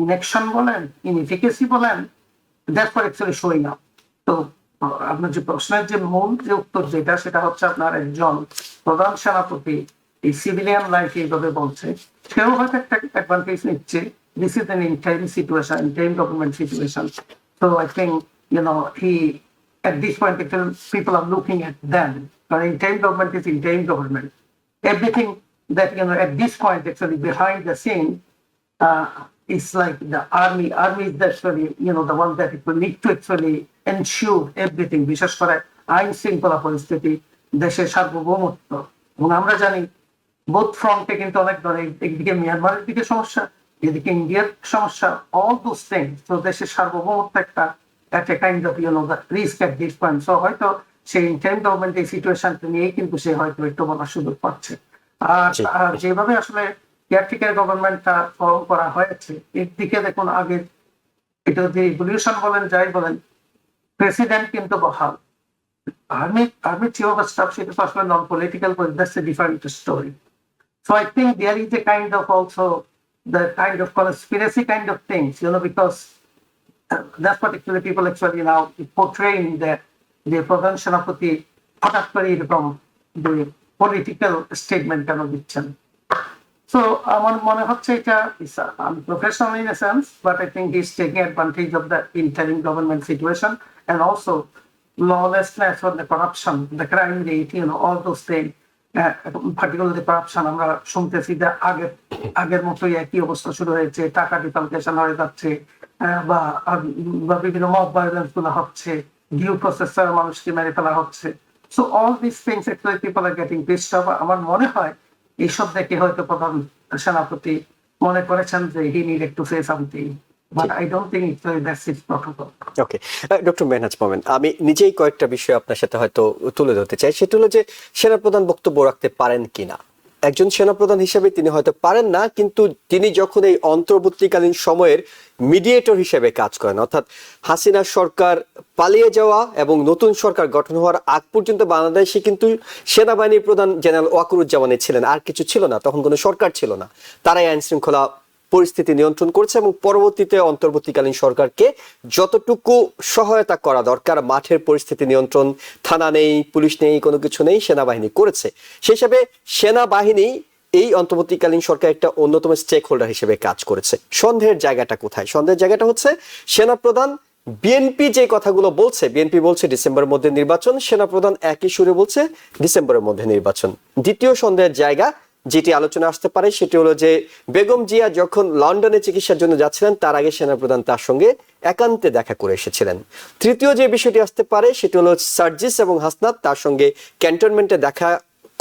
ইনেকশন বলেন, ইনএফিকেসি বলেন, that's for actually showing up. তো আপনার যে প্রশ্নের যে মূল যে উত্তর যেটা, সেটা হচ্ছে আপনার একজন প্রধান সেনাপতি এই সিভিলিয়ান লাইফ এইভাবে বলছে, সেও হয়তো একটা অ্যাডভান্টেজ নিচ্ছে। This is an interim situation, interim government situation. So I think, he, at this point, people are looking at them. But interim government is interim government. Everything that, at this point, actually, behind the scene, is like the army. Army is actually, the one that it will need to actually ensure everything. বিশেষ করে আইন শৃঙ্খলা পরিস্থিতি, দেশের সার্বভৌমত্ব। এবং আমরা জানি বোথ ফ্রন্টে কিন্তু অনেক ধরনের, একদিকে মিয়ানমারের দিকে সমস্যা, এদিকে ইন্ডিয়ার সমস্যা, all those things. তো দেশের সার্বভৌমত্ব একটা kind of risk at this point. So হয়তো সেই ইন্টারিম গভর্নমেন্ট এই সিচুয়েশনটা নিয়েই কিন্তু সে হয়তো একটু বলার সুযোগ পাচ্ছে। আর যেভাবে আসলে কেয়ারটেকার গভর্নমেন্টটা ফর্ম করা হয়েছে, একদিকে দেখুন আগে এটা যদি রিভলিউশন বলেন, যাই বলেন, প্রেসিডেন্ট কিন্তু বহাল। Army chief of staff সেটা তো আসলে non-political, but that's a different story. So I think there is a kind of also the kind of conspiracy kind of things, because that's what actually people actually now portraying that the প্রধান সেনাপতি হঠাৎ করে এরকম the political statement কেন দিচ্ছেন। So আমার মনে হচ্ছে এটা is unprofessional in a sense, but I think he's taking advantage of the interim government situation and also lawlessness or the corruption, the crime rate, all those things, particularly corruption, আমরা শুনতেছি যে আগের মতোই একই অবস্থা শুরু হয়েছে, টাকা ডিফালকেশন হয়ে যাচ্ছে, বা বিভিন্ন মব ভায়োলেন্স গুলো হচ্ছে, ডিউ প্রসেস মানুষকে মেরে ফেলা হচ্ছে। So all these things actually people are getting pissed off. আমার মনে হয় এইসব দেখে হয়তো প্রধান সেনাপতি মনে করেছেন যে he needed to say something, but I don't think that's his protocol. Okay, doctor Mehnaz Momen, আমি নিজেই কয়েকটা বিষয় আপনার সাথে হয়তো তুলে ধরতে চাই। সেটা হলো যে সেনাপ্রধান বক্তব্য রাখতে পারেন কিনা। একজন সেনাপ্রধান হিসেবে তিনি হয়তো পারেন না, কিন্তু তিনি যখন এই অন্তর্বর্তীকালীন সময়ের মিডিয়েটর হিসেবে কাজ করেন, অর্থাৎ হাসিনা সরকার পালিয়ে যাওয়া এবং নতুন সরকার গঠন হওয়ার আগ পর্যন্ত বাংলাদেশে কিন্তু সেনাবাহিনীর প্রধান জেনারেল ওয়াকারুজ্জামানে ছিলেন, আর কিছু ছিল না, তখন কোনো সরকার ছিল না। তারাই আইন শৃঙ্খলা পরিস্থিতি নিয়ন্ত্রণ করছে এবং পরবর্তীতে অন্তর্বর্তীকালীন সরকারকে যতটুকু সহায়তা করা দরকার, মাঠের পরিস্থিতি নিয়ন্ত্রণ, থানা নেই, পুলিশ নেই, কোনো কিছু নেই, সেনাবাহিনী করেছে। সেই হিসাবে সেনাবাহিনী এই অন্তর্বর্তীকালীন সরকার একটা অন্যতম স্টেক হোল্ডার হিসেবে কাজ করেছে। সন্দেহের জায়গাটা কোথায়? সন্দেহের জায়গাটা হচ্ছে সেনাপ্রধান বিএনপি যে কথাগুলো বলছে, বিএনপি বলছে ডিসেম্বরের মধ্যে নির্বাচন, সেনাপ্রধান একই সুরে বলছে ডিসেম্বরের মধ্যে নির্বাচন। দ্বিতীয় সন্দেহের জায়গা যেটি আলোচনা আসতে পারে সেটি হলো যে বেগম জিয়া যখন লন্ডনে চিকিৎসার জন্য যাচ্ছিলেন তার আগে সেনাপ্রধান তার সঙ্গে একান্তে দেখা করে এসেছিলেন। তৃতীয় যে বিষয়টি আসতে পারে সেটি হলো সার্জিস এবং হাসনাত তার সঙ্গে ক্যান্টনমেন্টে দেখা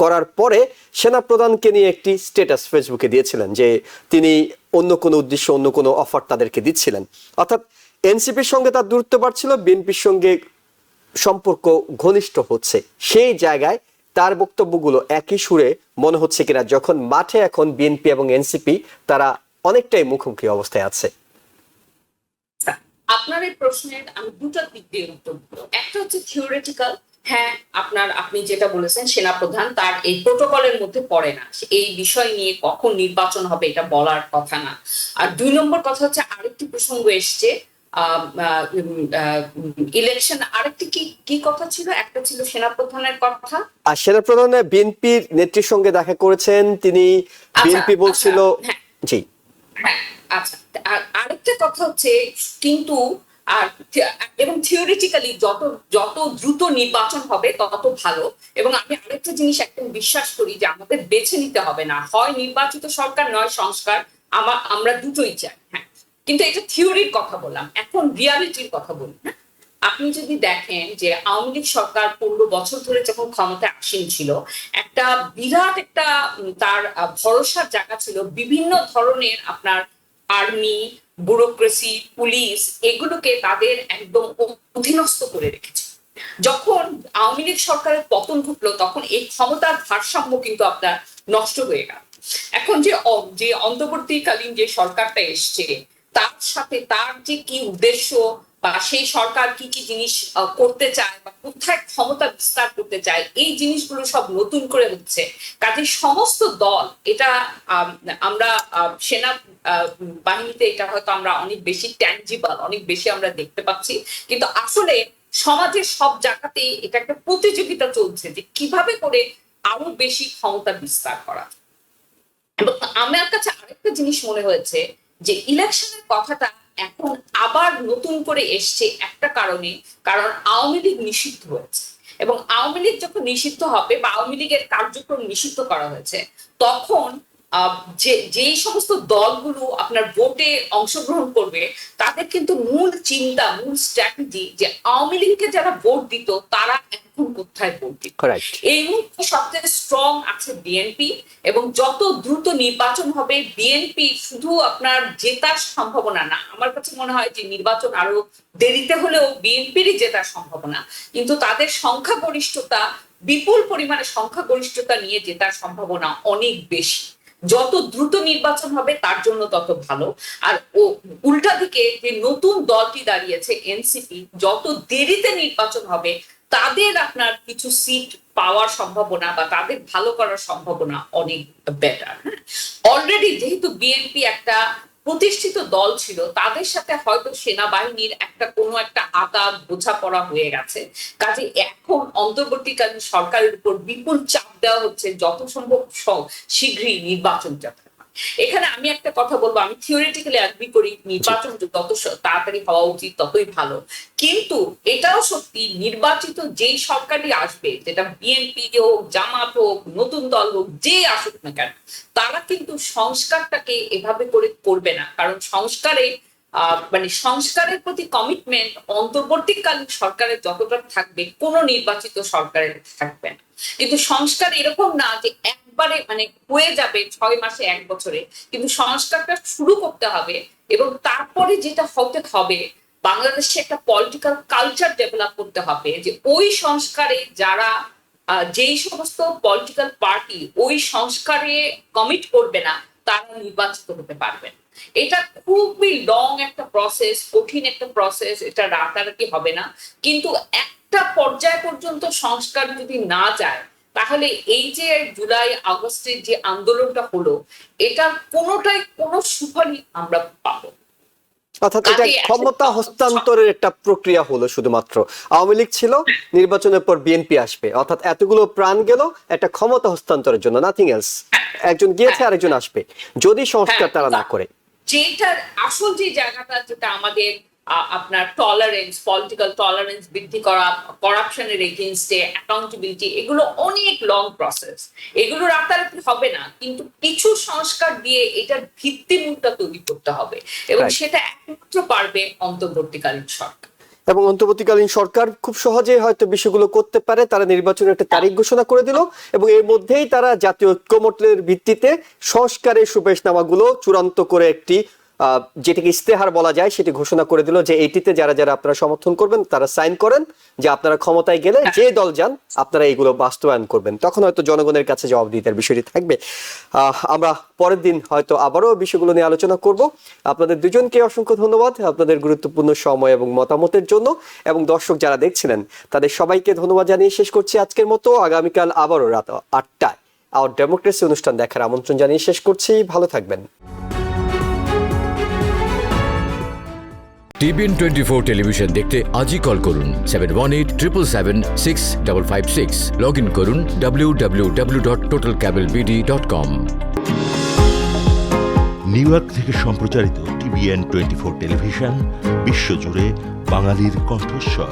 করার পরে সেনাপ্রধানকে নিয়ে একটি স্ট্যাটাস ফেসবুকে দিয়েছিলেন যে তিনি অন্য কোনো উদ্দেশ্য, অন্য কোনো অফার তাদেরকে দিচ্ছিলেন। অর্থাৎ এনসিপির সঙ্গে তার দূরত্ব বাড়ছিল, বিএনপির সঙ্গে সম্পর্ক ঘনিষ্ঠ হচ্ছে। সেই জায়গায় তার বক্তব্যগুলো একই সুরে মনে হচ্ছে কিনা, যখন মাঠে এখন বিএনপি এবং এনসিপি তারা অনেকটাই মুখোমুখি অবস্থায় আছে। আপনার এই প্রশ্নের আমি দুটো দিক দিয়ে উত্তর দেব। একটা হচ্ছে থিওরিটিক্যাল, হ্যাঁ আপনি যেটা বলেছেন সেনাপ্রধান তার এই প্রোটোকলের মধ্যে পড়ে না, এই বিষয় নিয়ে কখন নির্বাচন হবে এটা বলার কথা না। আর দুই নম্বর কথা হচ্ছে আরেকটি প্রসঙ্গ এসছে ইলেকশন, আরেকটি কি কথা ছিল? একটা ছিল সেনাপ্রধানের কথা, আর সেনাপ্রধান বিএনপির নেত্রীর সঙ্গে দেখা করেছেন, তিনি বিএনপি বলছিল জি হ্যাঁ আচ্ছা। আর আরেকটা কথা হচ্ছে কিন্তু এবং থিওরিটিক্যালি যত দ্রুত নির্বাচন হবে তত ভালো। এবং আমি আরেকটা জিনিস একদম বিশ্বাস করি যে আমাদের বেছে নিতে হবে না, হয় নির্বাচিত সরকার নয় সংস্কার, আমরা দুটোই চাই। হ্যাঁ, কিন্তু এটা থিওরির কথা বললাম, এখন রিয়ালিটির কথা বলি। হ্যাঁ, আপনি যদি দেখেন যে আওয়ামী লীগ সরকার 15 বছর ধরে যখন ক্ষমতায় আসীন ছিল, একটা বিরাট একটা তার ভরসার জায়গা ছিল বিভিন্ন ধরনের আপনার আর্মি, ব্যুরোক্রেসি, পুলিশ, এগুলোকে তাদের একদম অধীনস্থ করে রেখেছে। যখন আওয়ামী লীগ সরকারের পতন ঘটলো তখন এই ক্ষমতার ভারসাম্য কিন্তু আপনার নষ্ট হয়ে গেল। এখন যে অন্তর্বর্তীকালীন যে সরকারটা এসছে তার সাথে তার যে কি উদ্দেশ্য বা সেই সরকার কি কি জিনিস করতে চায় বা কোথায় ক্ষমতা বিস্তার করতে চায়, এই জিনিসগুলো সব নতুন করে হচ্ছে। কাজে সমস্ত দল এটা আমরা সেনা বাহিনীতে এটা হয়তো আমরা অনেক বেশি ট্যানজিবল, অনেক বেশি আমরা দেখতে পাচ্ছি, কিন্তু আসলে সমাজের সব জায়গাতেই এটা একটা প্রতিযোগিতা চলছে যে কিভাবে করে আরো বেশি ক্ষমতা বিস্তার করা। এবং আমার কাছে আরেকটা জিনিস মনে হয়েছে যে ইলেকশনের কথাটা এখন আবার নতুন করে এসছে একটা কারণে, কারণ আওয়ামী লীগ নিষিদ্ধ হয়েছে। এবং আওয়ামী লীগ যখন নিষিদ্ধ হবে বা আওয়ামী লীগের কার্যক্রম নিষিদ্ধ করা হয়েছে, তখন যে সমস্ত দলগুলো আপনার ভোটে অংশগ্রহণ করবে তাদের কিন্তু মূল চিন্তা, মূল স্ট্র্যাটেজি যে আওয়ামী লীগকে যারা ভোট দিত তারা এখন কোথায় ভোট দিত। এই মুহূর্তে সবচেয়ে স্ট্রং আছে বিএনপি, এবং যত দ্রুত নির্বাচন হবে বিএনপি শুধু আপনার জেতার সম্ভাবনা না, আমার কাছে মনে হয় যে নির্বাচন আরো দেরিতে হলেও বিএনপিরই জেতার সম্ভাবনা, কিন্তু তাদের সংখ্যাগরিষ্ঠতা, বিপুল পরিমাণে সংখ্যাগরিষ্ঠতা নিয়ে জেতার সম্ভাবনা অনেক বেশি। যত দ্রুত নির্বাচন হবে তার জন্য তত ভালো। আর উল্টা দিকে যে নতুন দলটি দাঁড়িয়েছে এনসিপি, যত দেরিতে নির্বাচন হবে তাদের আপনার কিছু সিট পাওয়ার সম্ভাবনা বা তাদের ভালো করার সম্ভাবনা অনেক বেটার। অলরেডি যেহেতু বিএনপি একটা প্রতিষ্ঠিত দল ছিল, তাদের সাথে হয়তো সেনাবাহিনীর কোনো একটা আঘাত বোঝাপড়া হয়ে গেছে, কাজে এখন অন্তর্বর্তীকালীন সরকারের উপর বিপুল চাপ দেওয়া হচ্ছে যত সম্ভব শীঘ্রই নির্বাচন যাতে। এখানে আমি একটা কথা বলবো, আমি থিওরিটিক্যালি অ্যাগ্রি করি নির্বাচন যত তাড়াতাড়ি হওয়া উচিত ততই ভালো, কিন্তু এটাও সত্যি নির্বাচিত যেই সরকারই আসবে, যেটা বিএনপি হোক, জামাত হোক, নতুন দল হোক, যে আসুক না কেন, তারা কিন্তু সংস্কারটাকে এভাবে করে করবে না। কারণ সংস্কারের প্রতি কমিটমেন্ট অন্তর্বর্তীকালীন সরকারের যতটা থাকবে কোন নির্বাচিত সরকারের থাকবে না। কিন্তু সংস্কার এরকম না যে একবারে হয়ে যাবে 6 মাসে 1 বছরে, কিন্তু সংস্কারটা শুরু করতে হবে এবং তারপরে যেটা হতে হবে, বাংলাদেশে একটা পলিটিক্যাল কালচার ডেভেলপ করতে হবে যে ওই সংস্কারে যারা যেই সমস্ত পলিটিক্যাল পার্টি ওই সংস্কারে কমিট করবে না তারা নির্বাচিত হতে পারবেন। এটা খুবই লং একটা প্রসেস, কঠিন একটা প্রসেস, এটা রাতারাতি হবে না, কিন্তু একটা পর্যায় পর্যন্ত সংস্কার যদি না যায় তাহলে এই যে জুলাই আগস্টের যে আন্দোলনটা হলো, এটা কোনোটাই কোনো সুফলই আমরা পাবো। অর্থাৎ এটা ক্ষমতা হস্তান্তরের একটা প্রক্রিয়া হলো শুধুমাত্র। আওয়ামী লীগ ছিল, নির্বাচনের পর বিএনপি আসবে, অর্থাৎ এতগুলো প্রাণ গেল একটা ক্ষমতা হস্তান্তরের জন্য, নাথিং এলস। একজন গিয়েছে, আরেকজন আসবে, যদি সংস্কার তারা না করে। যেটার আসল যে জায়গাটা, যেটা আমাদের আপনার টলারেন্স, পলিটিক্যাল টলারেন্স বৃদ্ধি করা, করাপশনের এগেইনস্টে অ্যাকাউন্টেবিলিটি, এগুলো অনেক লং প্রসেস, এগুলো রাতারাতি হবে না, কিন্তু কিছু সংস্কার দিয়ে এটার ভিত্তিমূলটা তৈরি করতে হবে এবং সেটা একমাত্র পারবে অন্তর্বর্তীকালীন সরকার। এবং অন্তর্বর্তীকালীন সরকার খুব সহজেই হয়তো বিষয়গুলো করতে পারে। তারা নির্বাচনের একটা তারিখ ঘোষণা করে দিল এবং এর মধ্যেই তারা জাতীয় ঐক্যমত্যের ভিত্তিতে সংস্কারের সুপারিশনামাগুলো চূড়ান্ত করে একটি যেটাকে ইস্তেহার বলা যায় সেটি ঘোষণা করে দিল যে এইটিতে যারা যারা আপনারা সমর্থন করবেন তারা সাইন করেন যে আপনারা ক্ষমতায় গেলে যে দল যান আপনারা এইগুলো বাস্তবায়ন করবেন। তখন হয়তো জনগণের কাছে জবাবদিহিতার বিষয়টি থাকবে। আমরা পরের দিন হয়তো আবারও বিষয়গুলো নিয়ে আলোচনা করব। আপনাদের দুজনকে অসংখ্য ধন্যবাদ আপনাদের গুরুত্বপূর্ণ সময় এবং মতামতের জন্য, এবং দর্শক যারা দেখছিলেন তাদের সবাইকে ধন্যবাদ জানিয়ে শেষ করছি আজকের মতো। আগামীকাল আবারও রাত 8টায় আওয়ার ডেমোক্রেসি অনুষ্ঠান দেখার আমন্ত্রণ জানিয়ে শেষ করছি। ভালো থাকবেন। TBN 24 টেলিভিশন দেখতে আজই কল করুন 7187776556। লগ ইন করুন www.totalcablebd.com। নিউ ইয়র্ক থেকে সম্প্রচারিত TBN 24 টেলিভিশন বিশ্বজুড়ে বাঙালির কণ্ঠস্বর।